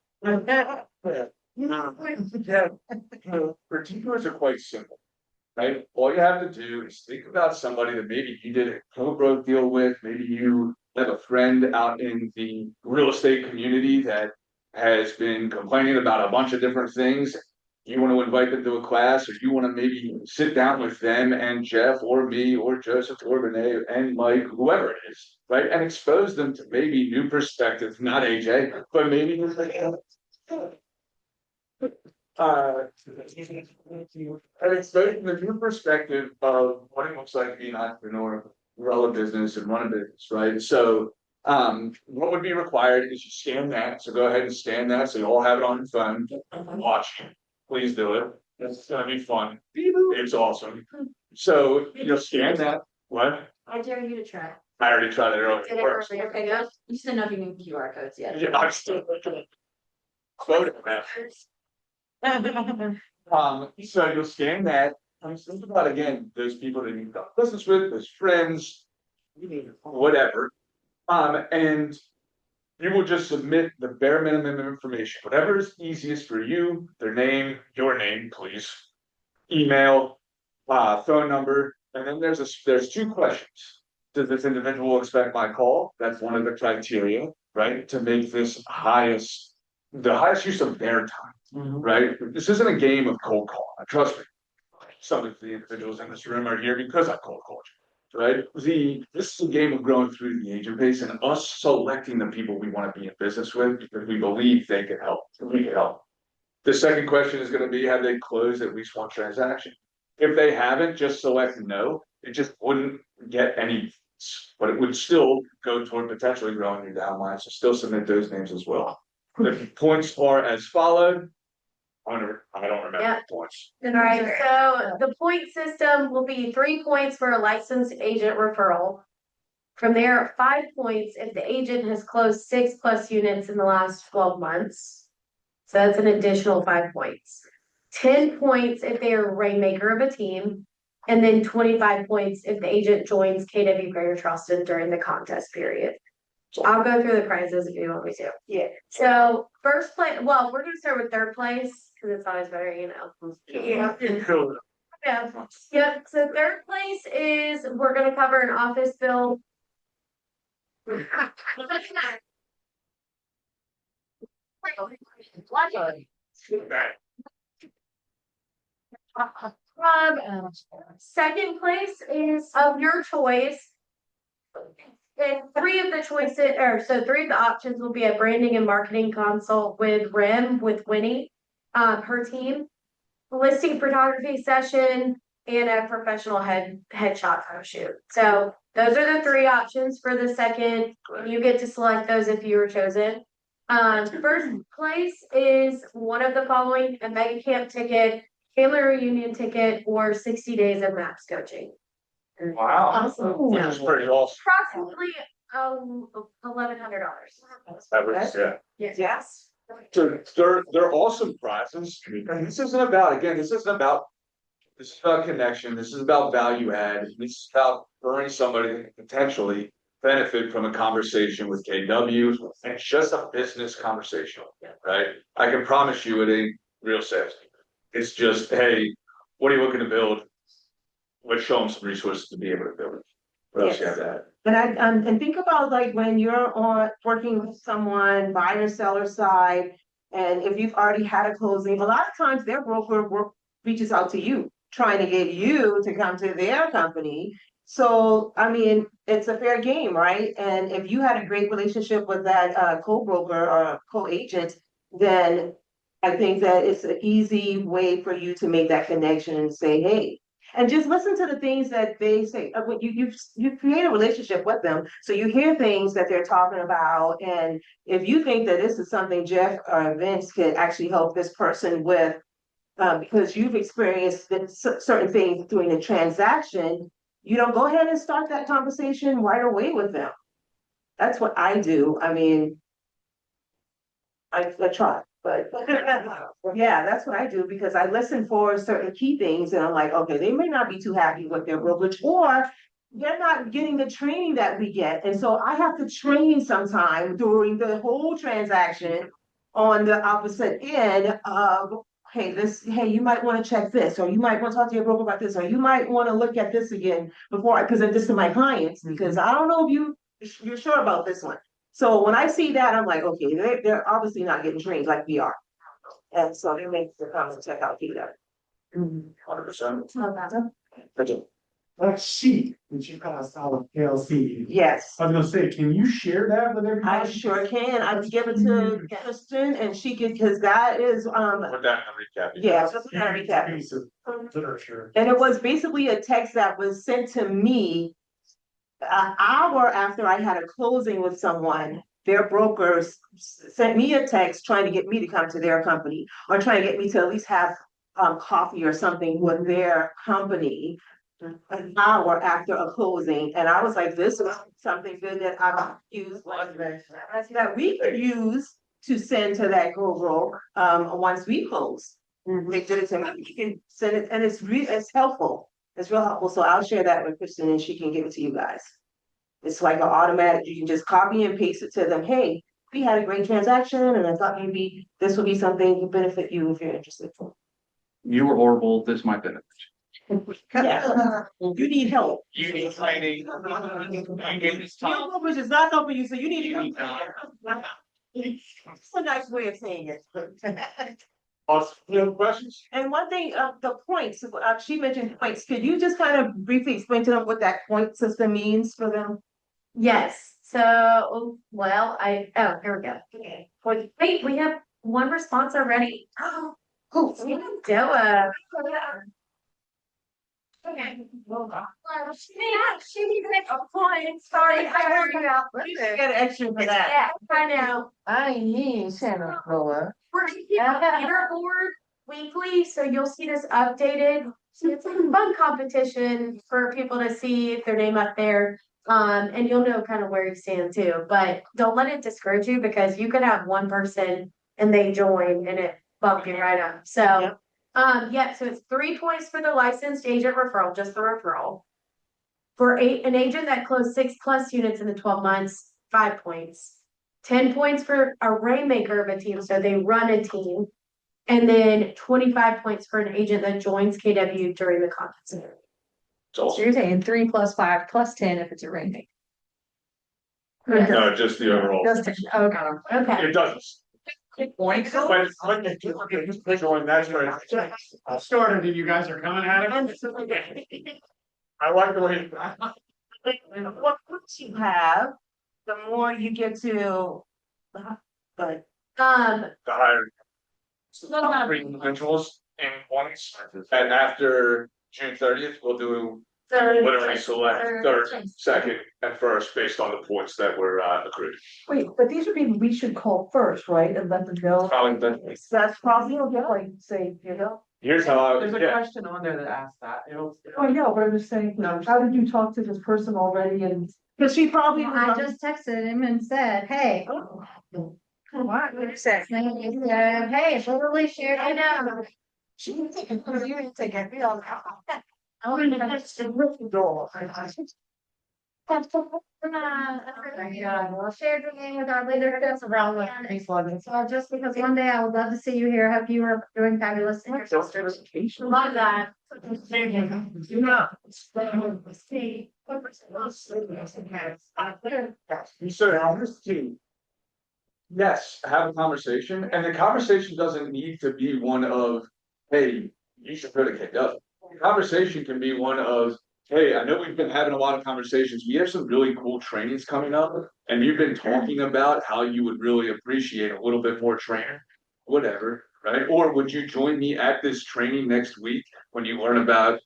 Particulars are quite simple, right? All you have to do is think about somebody that maybe you did a co-broke deal with, maybe you have a friend out in the real estate community that has been complaining about a bunch of different things. You want to invite them to a class, or you want to maybe sit down with them and Jeff or me or Joseph or Renee and Mike, whoever it is, right? And expose them to maybe new perspectives, not AJ, but maybe and expose them to new perspective of what it looks like to be an entrepreneur, run a business and run a business, right? So what would be required is you scan that. So go ahead and scan that. So you all have it on your phone. Watch. Please do it. It's gonna be fun. It's awesome. So you'll scan that. What? I dare you to try. I already tried it earlier. Did It it works. earlier, okay, good. You just didn't know if you knew QR codes yet. Yeah, I'm still looking at photo man. So you'll scan that. Think about again those people that you've done business with, those friends, whatever. And you will just submit the bare minimum information, whatever is easiest for you, their name, your name, please, email, phone number, and then there's two questions. Does this individual expect my call? That's one of the criteria, right? To make this the highest use of their time, right? This isn't a game of cold call. Trust me. Some of the individuals in this room are here because I cold called you. Right? This is a game of growing through the agent base and us selecting the people we want to be in business with because we believe they can help. We can help. The second question is going to be, have they closed at least one transaction? If they haven't, just select no. It just wouldn't get any, but it would still go toward potentially growing your downline. So still submit those names as well. The points are as followed. I don't remember Yeah. the points. All right, so the point system will be 3 points for a licensed agent referral. From there, 5 points if the agent has closed 6+ units in the last 12 months. So that's an additional 5 points. 10 points if they are rainmaker of a team. And then 25 points if the agent joins KW Greater Charleston during the contest period. I'll go through the prizes if you want me to. Yeah. So first place, well, we're gonna start with third place because it's always better, you know. Yeah. Yeah. Yep. So third place is we're gonna cover an office bill. Second place is of your choice. And 3 of the choices, so 3 of the options will be a branding and marketing consult with Winnie, her team, a listing photography session, and a professional headshot photo shoot. So those are the 3 options for the second. You get to select those if you were chosen. First place is one of the following: a mega camp ticket, family reunion ticket, or 60 days of MAPS coaching. Wow. Awesome. Which is pretty awesome. Approximately $1,100. That was, yeah. Yes. So they're awesome prizes. And this is about connection. This is about value add. This is about earning somebody that can potentially benefit from a conversation with KW. And it's just a business conversation, right? I can promise you it ain't real sales. It's just, hey, what are you looking to build? Let's show them some resources to be able to build it. What else you have to add? And think about like when you're working with someone, buyer seller side, and if you've already had a closing, a lot of times their broker reaches out to you, trying to get you to come to their company. So, I mean, it's a fair game, right? And if you had a great relationship with that co-broker or co-agent, then I think that it's an easy way for you to make that connection and say, hey, and just listen to the things that they say. When you create a relationship with them, so you hear things that they're talking about, and if you think that this is something Jeff or Vince could actually help this person with, because you've experienced certain things during the transaction, you know, go ahead and start that conversation right away with them. That's what I do. I mean, I try, but yeah, that's what I do because I listen for certain key things and I'm like, okay, they may not be too happy with their brokerage or they're not getting the training that we get. And so I have to train sometime during the whole transaction on the opposite end of, hey, you might want to check this, or you might want to talk to your broker about this, or you might want to look at this again before I present this to my clients, because I don't know if you're sure about this one. So when I see that, I'm like, okay, they're obviously not getting trained like we are. And so they make the come and check out Peter. 100%. That sheet that you passed out of KLC. Yes, I was gonna say, can you share that with everybody? I sure can. I would give it to Kristen and she could, because that is, Put that in the recap. yeah, just kind of recap. Piece of literature. And it was basically a text that was sent to me an hour after I had a closing with someone. Their brokers sent me a text trying to get me to come to their company or trying to get me to at least have coffee or something with their company an hour after a closing. And I was like, this is something good that I use that we could use to send to that girl once we close. They did it to me. You can send it, and it's helpful. It's real helpful. So I'll share that with Kristen and she can give it to you guys. It's like an automatic, you can just copy and paste it to them. Hey, we had a great transaction and I thought maybe this would be something to benefit you if you're interested. You were horrible, this might benefit. Yeah, you need help. You need training. You need this time. Your brokerage is not helping you, so you need help. It's a nice way of saying it. Awesome. You have questions? And one thing, the points, she mentioned points. Could you just kind of briefly explain to them what that point system means for them? Yes, so, well, oh, here we go. Okay. Wait, we have one response already. Oh, we can do it. Okay. She can make a point. Sorry, I heard you out. You should get an extra for that. Yeah, I know. I need Santa Claus. We're gonna keep a leaderboard weekly, so you'll see this updated. So it's like a fun competition for people to see their name up there. And you'll know kind of where you stand too, but don't let it discourage you because you could have one person and they join and it bump you right up. So, so it's 3 points for the licensed agent referral, just the referral. For an agent that closed 6+ units in the 12 months, 5 points. 10 points for a rainmaker of a team, so they run a team. And then 25 points for an agent that joins KW during the conference. So you're saying 3 + 5 + 10 if it's a rainmaker. No, just the overall. Just 10, okay. Okay. It doesn't. Points. But just visualizing that's where I started and you guys are coming at it. I like the way. And what points you have, the more you get to, but The higher. Three individuals in points, and after June 30th, we'll do literally select third, second, and first based on the points that were accrued. Wait, but these are people we should call first, right, and let them know. Probably the- that's probably, Like, say, you know, Here's how I, There's a yeah, question on there that asks that, oh, I know, but I'm just saying, how did you talk to this person already and? because she probably. I just texted him and said, hey. What did you say? Hey, literally shared, I know. She didn't take it, you didn't take it, we all know. Oh, that's the roof door. Yeah, well, shared your name with our leader, that's around with. Thanks, Logan. So just because one day I would love to see you here, hope you are doing fabulous in your sisters. Love that. you said on this team. Yes, have a conversation, and the conversation doesn't need to be one of, hey, you should put a kid up. The conversation can be one of, hey, I know we've been having a lot of conversations. We have some really cool trainings coming up, and you've been talking about how you would really appreciate a little bit more training, whatever. right? Or would you join me at this training next week when you learn about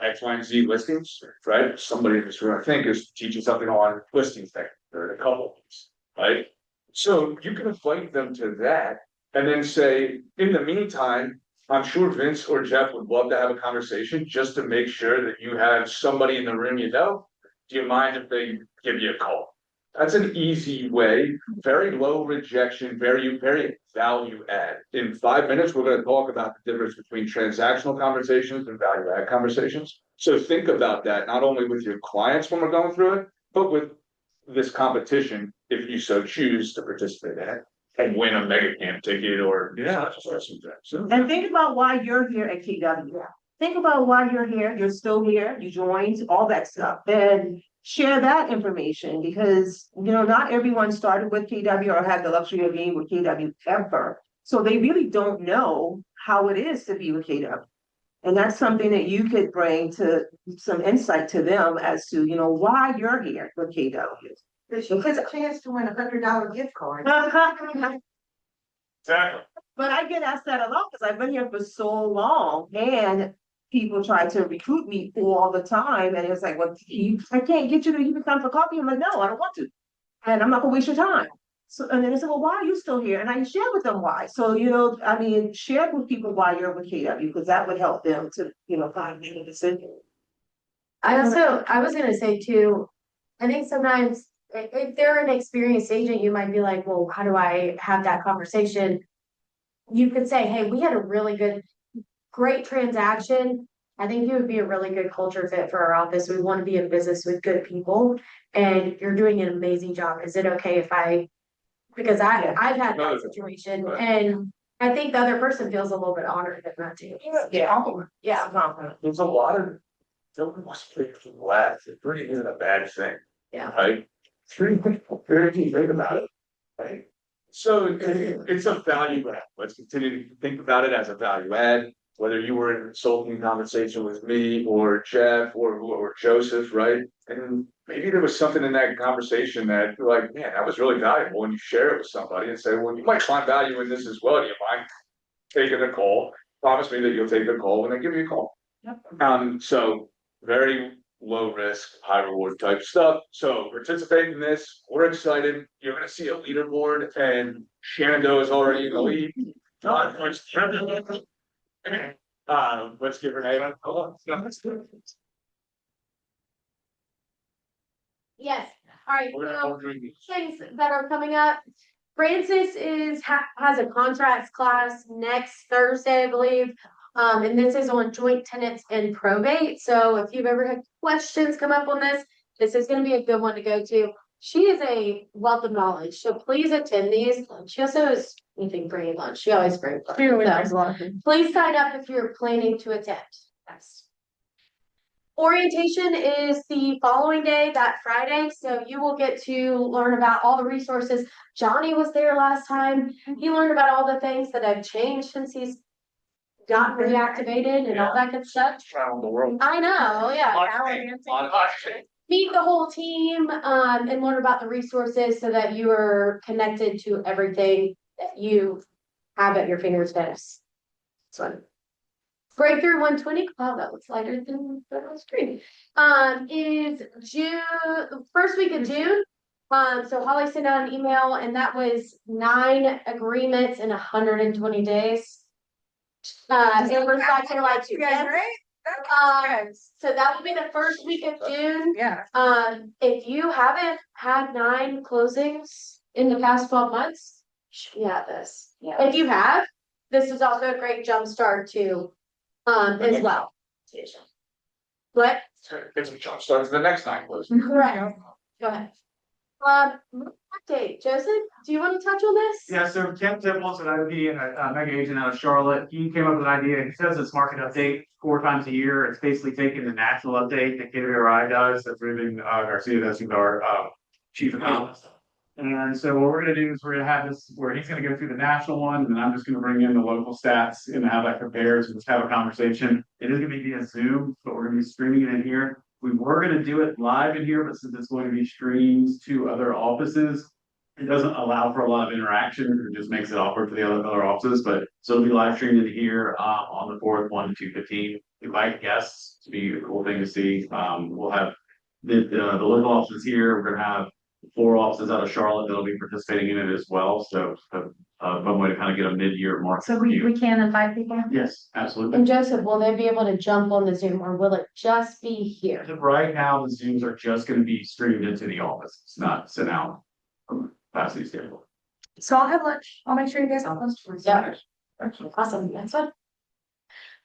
X, Y, and Z listings, right? Somebody in this room, I think, is teaching something on listings there, or in a couple of weeks, right? So you can invite them to that and then say, in the meantime, I'm sure Vince or Jeff would love to have a conversation just to make sure that you have somebody in the room you know. Do you mind if they give you a call? That's an easy way, very low rejection, very value add. In 5 minutes, we're going to talk about the difference between transactional conversations and value add conversations. So think about that, not only with your clients when we're going through it, but with this competition, if you so choose to participate in it and win a mega camp ticket or something. And think about why you're here at KW. Think about why you're here, you're still here, you joined, all that stuff. And share that information because, you know, not everyone started with KW or had the luxury of being with KW ever. So they really don't know how it is to be with KW. And that's something that you could bring to some insight to them as to, you know, why you're here with KW. There's a chance to win $100 gift card. Exactly. But I get asked that a lot because I've been here for so long and people try to recruit me all the time. And it's like, well, I can't get you to even come for coffee. I'm like, no, I don't want to. And I'm not gonna waste your time. So, and then they said, well, why are you still here? And I share with them why. So, you know, I mean, share with people why you're with KW because that would help them to, you know, find a decision. I was gonna say too, I think sometimes if they're an experienced agent, you might be like, well, how do I have that conversation? You could say, hey, we had a great transaction. I think you would be a really good culture fit for our office. We want to be in business with good people and you're doing an amazing job. Is it okay if because I've had that situation and I think the other person feels a little bit honored in that too. Yeah. There's a lot of don't speak for the last. It really isn't a bad thing. Yeah. Right? Very great about it. Right? So it's a value add. Let's continue to think about it as a value add. Whether you were in a consulting conversation with me or Jeff or Joseph, right? And maybe there was something in that conversation that you're like, man, that was really valuable. And you share it with somebody and say, well, you might find value in this as well. Do you mind taking a call? Promise me that you'll take a call when they give you a call. Yep. So very low risk, high reward type stuff. So participate in this. We're excited. You're going to see a leaderboard, and Shenandoah is already in the lead. Let's give her name. Yes. All right. So things that are coming up. Francis has a contracts class next Thursday, I believe. And this is on joint tenants and probate. So if you've ever had questions come up on this is going to be a good one to go to. She is a wealth of knowledge, so please attend these. She also is anything bringing lunch. She always brings lunch. She always brings lunch. Please sign up if you're planning to attend. Yes. Orientation is the following day, that Friday, so you will get to learn about all the resources. Johnny was there last time. He learned about all the things that have changed since he's gotten reactivated and all that good stuff. Travel the world. I know, yeah. Meet the whole team and learn about the resources so that you are connected to everything that you have at your fingertips. So Breakthrough 120. Wow, that looks lighter than that on screen. Is June, first week of June. So Holly sent out an email and that was 9 agreements in 120 days. It was like 2 right? So that will be the first week of June. Yeah. If you haven't had 9 closings in the past 12 months, you have this. Yeah. If you have, this is also a great jump start to as well. What? It's a jump start to the next 9 closings. Correct. Go ahead. Update, Joseph, do you want to touch on this? Yeah, so Ken Tipples, an IP and a mega agent out of Charlotte, he came up with an idea. He says it's market update 4 times a year. It's basically taking the national update that KWRI does, that Ruben Garcia does, who's our chief economist. And so what we're going to do is we're going to have this where he's going to go through the national one, and then I'm just going to bring in the local stats and how that compares and just have a conversation. It is going to be via Zoom, but we're going to be streaming it in here. We were going to do it live in here, but since it's going to be streamed to other offices, it doesn't allow for a lot of interaction, it just makes it awkward for the other offices, but so it'll be live streamed in here, on the fourth, 1 to 2:15. Invite guests to be a cool thing to see. We'll have the local offices here, we're gonna have 4 offices out of Charlotte that'll be participating in it as well, so, fun way to kind of get a mid-year mark. So we can invite people? Yes, absolutely. And Joseph, will they be able to jump on the Zoom or will it just be here? Right now, the Zooms are just gonna be streamed into the office, it's not sent out from capacity schedule. So I'll have lunch. I'll make sure you guys have lunch. Yeah. Awesome, that's fun.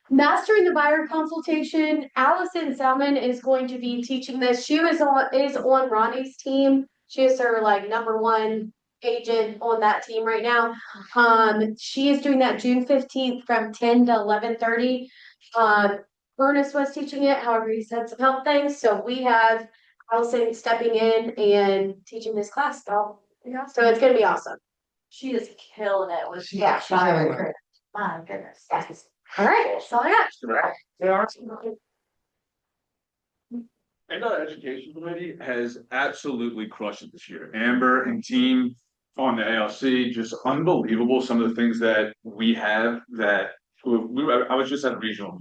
Mastering the buyer consultation, Allison Salmon is going to be teaching this. She is on Ronnie's team. She is her like #1 agent on that team right now. She is doing that June 15th from 10 to 11:30. Ernest was teaching it, however, he said some health things. So we have Allison stepping in and teaching this class. So it's gonna be awesome. She is killing it with. Yeah, she's really great. My goodness. Yes. All right, that's all I got. And our education committee has absolutely crushed it this year. Amber and team on the ALC, just unbelievable. Some of the things that we have that I was just at a regional.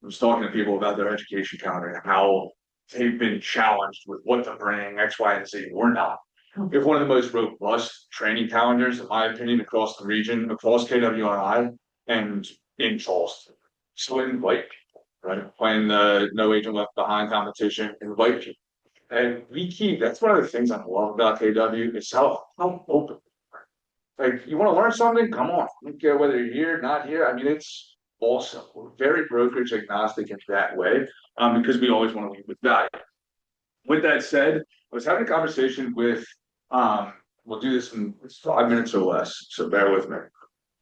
I was talking to people about their education calendar and how they've been challenged with what to bring, X, Y, and Z. We're not. We have one of the most robust training calendars, in my opinion, across the region, across KWI and in Charleston. So invite people, right? Playing the no agent left behind competition, invite people. And that's one of the things I love about KW is how open. Like, you want to learn something? Come on. I don't care whether you're here, not here. I mean, it's awesome. We're very brokerage agnostic in that way, because we always want to lead with value. With that said, I was having a conversation with, we'll do this in 5 minutes or less, so bear with me.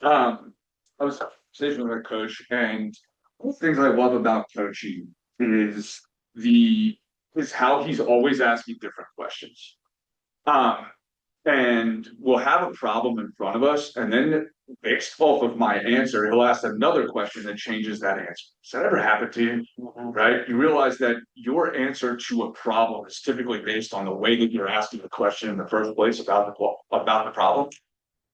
I was having a conversation with a coach, and one of the things I love about coaching is how he's always asking different questions. And we'll have a problem in front of us, and then based off of my answer, he'll ask another question that changes that answer. Does that ever happen to you? Right? You realize that your answer to a problem is typically based on the way that you're asking the question in the first place about the problem.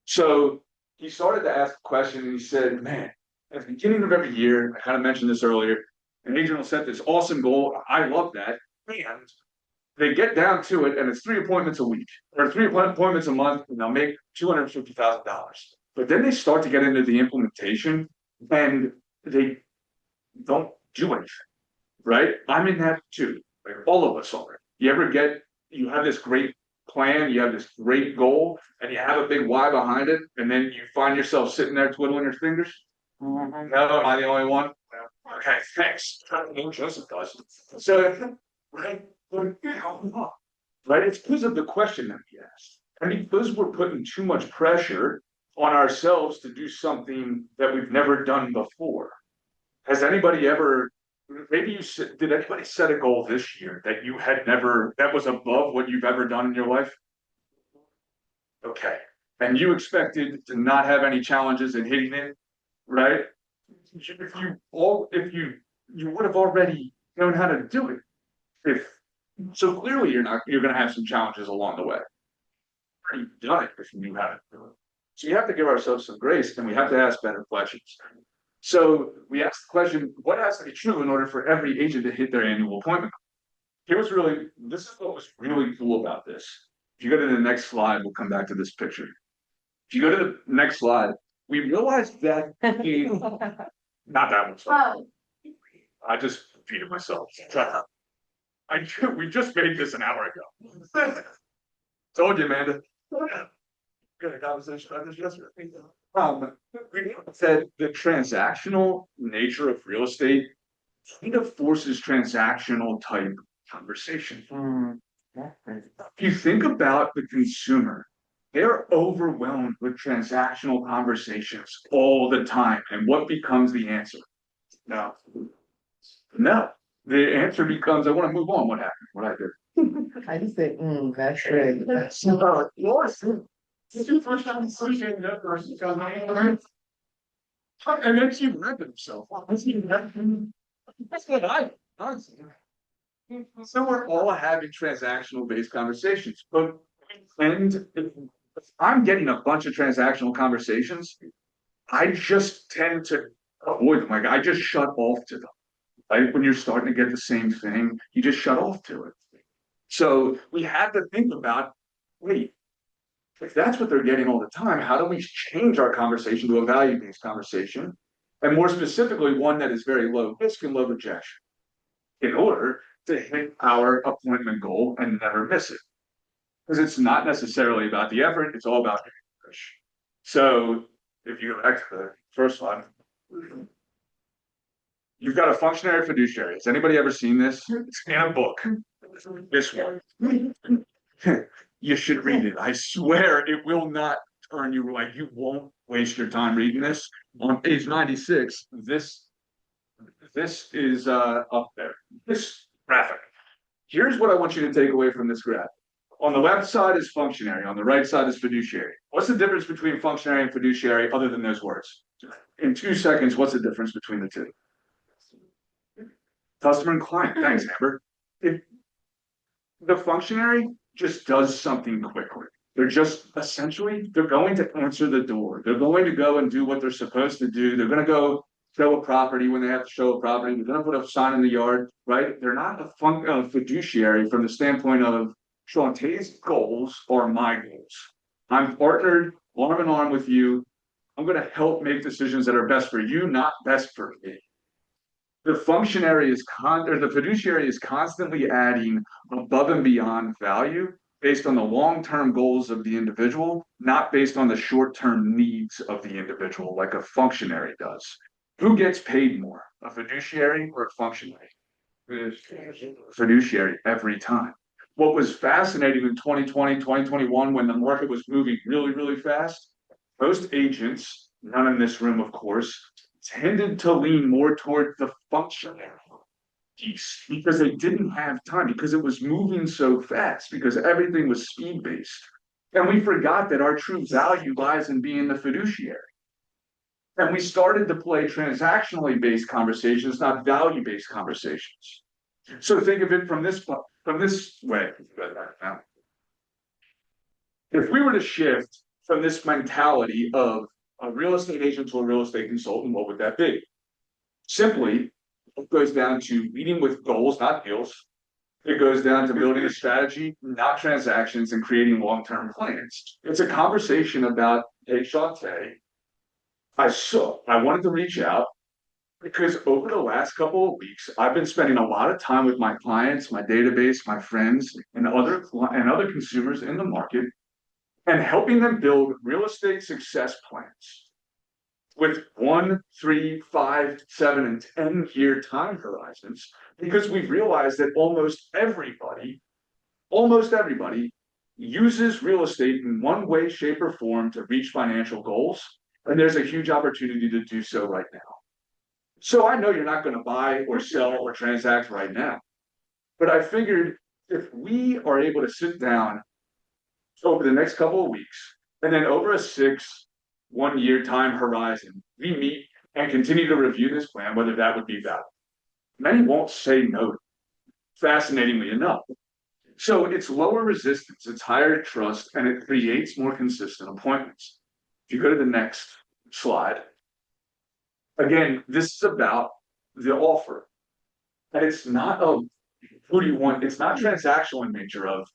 So he started to ask a question, and he said, man, at the beginning of every year, I kind of mentioned this earlier, an agent will set this awesome goal. I love that. And they get down to it, and it's 3 appointments a week or 3 appointments a month, and they'll make $250,000. But then they start to get into the implementation, and they don't do anything, right? I'm in that too. Like, all of us are. You have this great plan, you have this great goal, and you have a big why behind it, and then you find yourself sitting there twiddling your fingers. No, am I the only one? Okay, thanks. Joseph does. So, right? Right? It's because of the question that we asked. And because we're putting too much pressure on ourselves to do something that we've never done before. Has anybody ever, did anybody set a goal this year that was above what you've ever done in your life? Okay. And you expected to not have any challenges in hitting it, right? If you would have already known how to do it. So clearly you're going to have some challenges along the way. You've already done it if you knew how to do it. So you have to give ourselves some grace, and we have to ask better questions. So we asked the question, what has to be true in order for every agent to hit their annual appointment? This is what was really cool about this. If you go to the next slide, we'll come back to this picture. If you go to the next slide, we realized that not that one. Oh. I just repeated myself. We just made this an hour ago. Told you, Amanda. We had a conversation about this yesterday. We said the transactional nature of real estate kind of forces transactional type conversation. If you think about the consumer, they're overwhelmed with transactional conversations all the time. And what becomes the answer? No. The answer becomes, I want to move on. What happened? What I did? I just say, that's great. This is the first time associating that person got my. And then she read himself. That's what I. So we're all having transactional based conversations, but we tend I'm getting a bunch of transactional conversations. I just tend to avoid them. Like I just shut off to them. Right? When you're starting to get the same thing, you just shut off to it. So we had to think about, wait, if that's what they're getting all the time, how do we change our conversation to a value-based conversation? And more specifically, one that is very low risk and low rejection in order to hit our appointment goal and never miss it. Because it's not necessarily about the effort, it's all about the push. So if you go back to the first one, you've got a functionary fiduciary. Has anybody ever seen this? It's in a book. This one. You should read it. I swear it will not turn you like you won't waste your time reading this. On page 96, this is up there. This graphic. Here's what I want you to take away from this graphic. On the left side is functionary, on the right side is fiduciary. What's the difference between functionary and fiduciary other than those words? In 2 seconds, what's the difference between the two? Customer and client. Thanks, Amber. If the functionary just does something quickly. They're just essentially, they're going to answer the door. They're going to go and do what they're supposed to do. They're going to go show a property when they have to show a property. They're going to put a sign in the yard, right? They're not a fiduciary from the standpoint of Shantae's goals are my goals. I'm partnered arm in arm with you. I'm going to help make decisions that are best for you, not best for me. The the fiduciary is constantly adding above and beyond value based on the long-term goals of the individual, not based on the short-term needs of the individual, like a functionary does. Who gets paid more, a fiduciary or a functionary? Fiduciary every time. What was fascinating in 2020, 2021, when the market was moving really, really fast, most agents, none in this room, of course, tended to lean more toward the functionary piece because they didn't have time, because it was moving so fast, because everything was speed-based. And we forgot that our true value lies in being the fiduciary. And we started to play transactionally based conversations, not value-based conversations. So think of it from this way. If we were to shift from this mentality of a real estate agent to a real estate consultant, what would that be? Simply, it goes down to leading with goals, not deals. It goes down to building a strategy, not transactions, and creating long-term plans. It's a conversation about, hey, Shantae, I wanted to reach out because over the last couple of weeks, I've been spending a lot of time with my clients, my database, my friends, and other consumers in the market, and helping them build real estate success plans with 1, 3, 5, 7, and 10-year time horizons, because we've realized that almost everybody uses real estate in one way, shape, or form to reach financial goals. And there's a huge opportunity to do so right now. So I know you're not going to buy or sell or transact right now. But I figured if we are able to sit down over the next couple of weeks, and then over a 1-year time horizon, we meet and continue to review this plan, whether that would be valid. Many won't say no, fascinatingly enough. So it's lower resistance, it's higher trust, and it creates more consistent appointments. If you go to the next slide, again, this is about the offer. And it's not who do you want, it's not transactional in nature of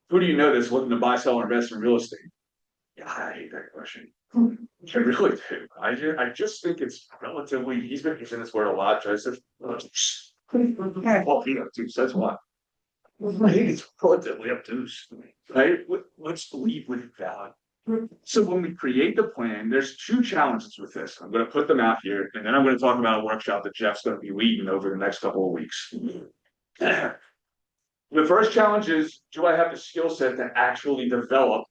who do you know that's looking to buy, sell, or invest in real estate? Yeah, I hate that question. I really do. I just think it's relatively, he's been using this word a lot, Joseph. Well, obtuse, that's why. I think it's relatively obtuse, right? Let's lead with value. So when we create the plan, there's 2 challenges with this. I'm going to put them out here, and then I'm going to talk about a workshop that Jeff's going to be leading over the next couple of weeks. The first challenge is, do I have the skill set to actually develop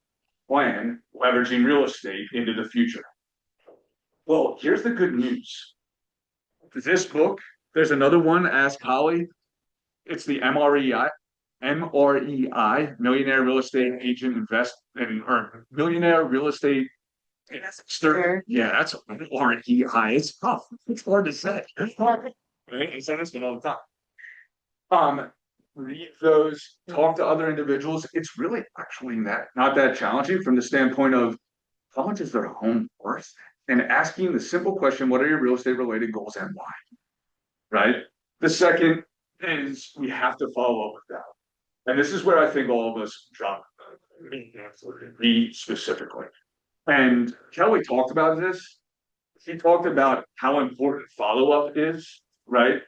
plan leveraging real estate into the future? Well, here's the good news. This book, there's another one, Ask Holly. It's the MREI, Millionaire Real Estate Agent or Millionaire Real Estate Investor. Yeah, that's REI. It's tough. It's hard to say. Right? I say this one all the time. read those, talk to other individuals. It's really actually not that challenging from the standpoint of how much is their home worth? And asking the simple question, what are your real estate related goals and why? Right? The second is we have to follow up with that. And this is where I think all of us drop me specifically. And Kelly talked about this. He talked about how important follow-up is, right?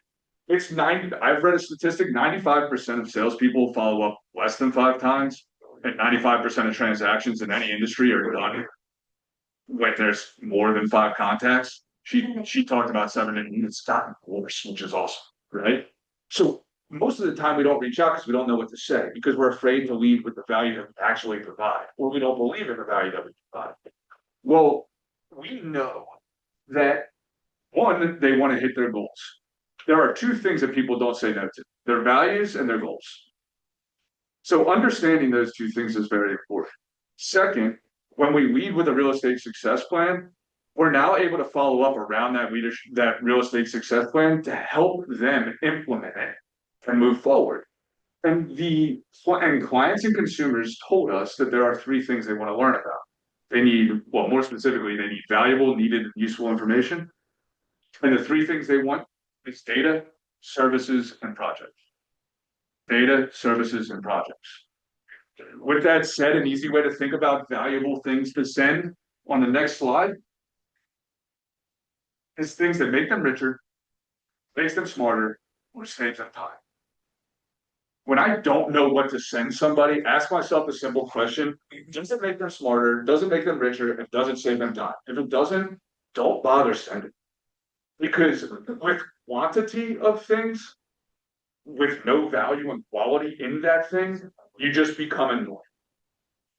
It's 90, I've read a statistic, 95% of salespeople follow up less than 5 times, and 95% of transactions in any industry are done when there's more than 5 contacts. She talked about 7, and it's gotten worse, which is awesome, right? So most of the time we don't reach out because we don't know what to say, because we're afraid to lead with the value that we actually provide, or we don't believe in the value that we provide. Well, we know that, one, they want to hit their goals. There are 2 things that people don't say no to: their values and their goals. So understanding those 2 things is very important. Second, when we lead with a real estate success plan, we're now able to follow up around that real estate success plan to help them implement it and move forward. And clients and consumers told us that there are 3 things they want to learn about. They need, well, more specifically, they need valuable, needed, and useful information. And the 3 things they want is data, services, and projects. Data, services, and projects. With that said, an easy way to think about valuable things to send on the next slide is things that make them richer, makes them smarter, or saves them time. When I don't know what to send somebody, ask myself a simple question: does it make them smarter? Does it make them richer? And does it save them time? If it doesn't, don't bother sending. Because with quantity of things, with no value and quality in that thing, you just become annoying.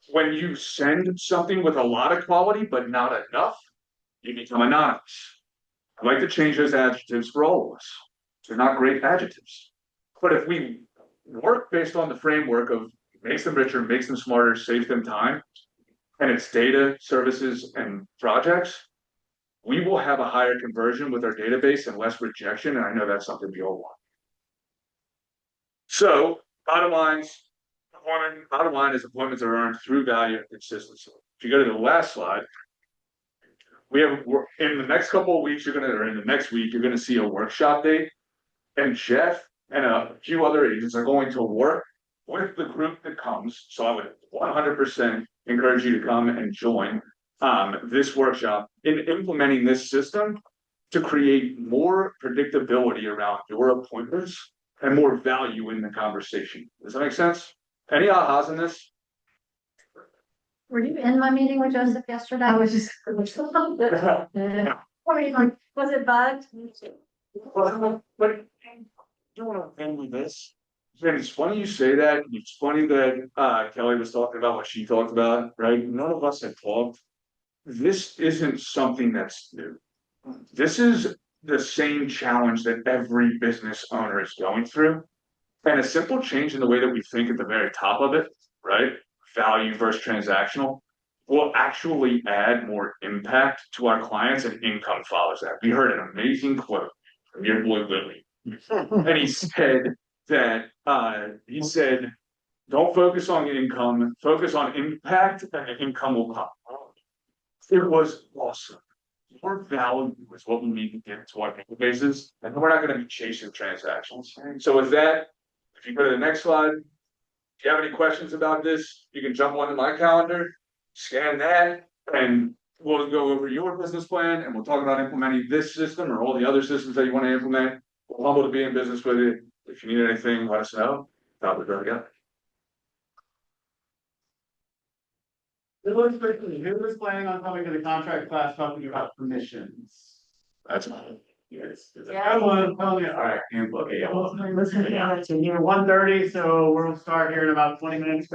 When you send something with a lot of quality but not enough, you become anonymous. I like to change those adjectives for all of us. They're not great adjectives. But if we work based on the framework of makes them richer, makes them smarter, saves them time, and it's data, services, and projects, we will have a higher conversion with our database and less rejection. And I know that's something we all want. So bottom line is appointments are earned through value and consistency. If you go to the last slide, in the next couple of weeks, or in the next week, you're gonna see a workshop date, and Jeff and a few other agents are going to work with the group that comes. So I would 100% encourage you to come and join this workshop in implementing this system to create more predictability around your appointments and more value in the conversation. Does that make sense? Any ahas in this? Were you in my meeting with Joseph yesterday? I was just. Was it bugged? But you want to end with this? And it's funny you say that. It's funny that Kelly was talking about what she talked about, right? None of us had talked. This isn't something that's new. This is the same challenge that every business owner is going through. And a simple change in the way that we think at the very top of it, right? Value versus transactional, will actually add more impact to our clients, and income follows that. We heard an amazing quote from your boy Lily. And he said, don't focus on income, focus on impact, and the income will come. It was awesome. More value is what we need to give to our people bases, and we're not going to be chasing transactions. So with that, if you go to the next slide, if you have any questions about this, you can jump onto my calendar, scan that, and we'll go over your business plan, and we'll talk about implementing this system or all the other systems that you want to implement. We're humble to be in business with you. If you need anything, let us know. Probably very good. Really quickly, who was planning on coming to the contract class talking about permissions? That's fine. Yes. Everyone, all right, handbook. Yeah. Listen, 1:30, so we'll start here in about 20 minutes.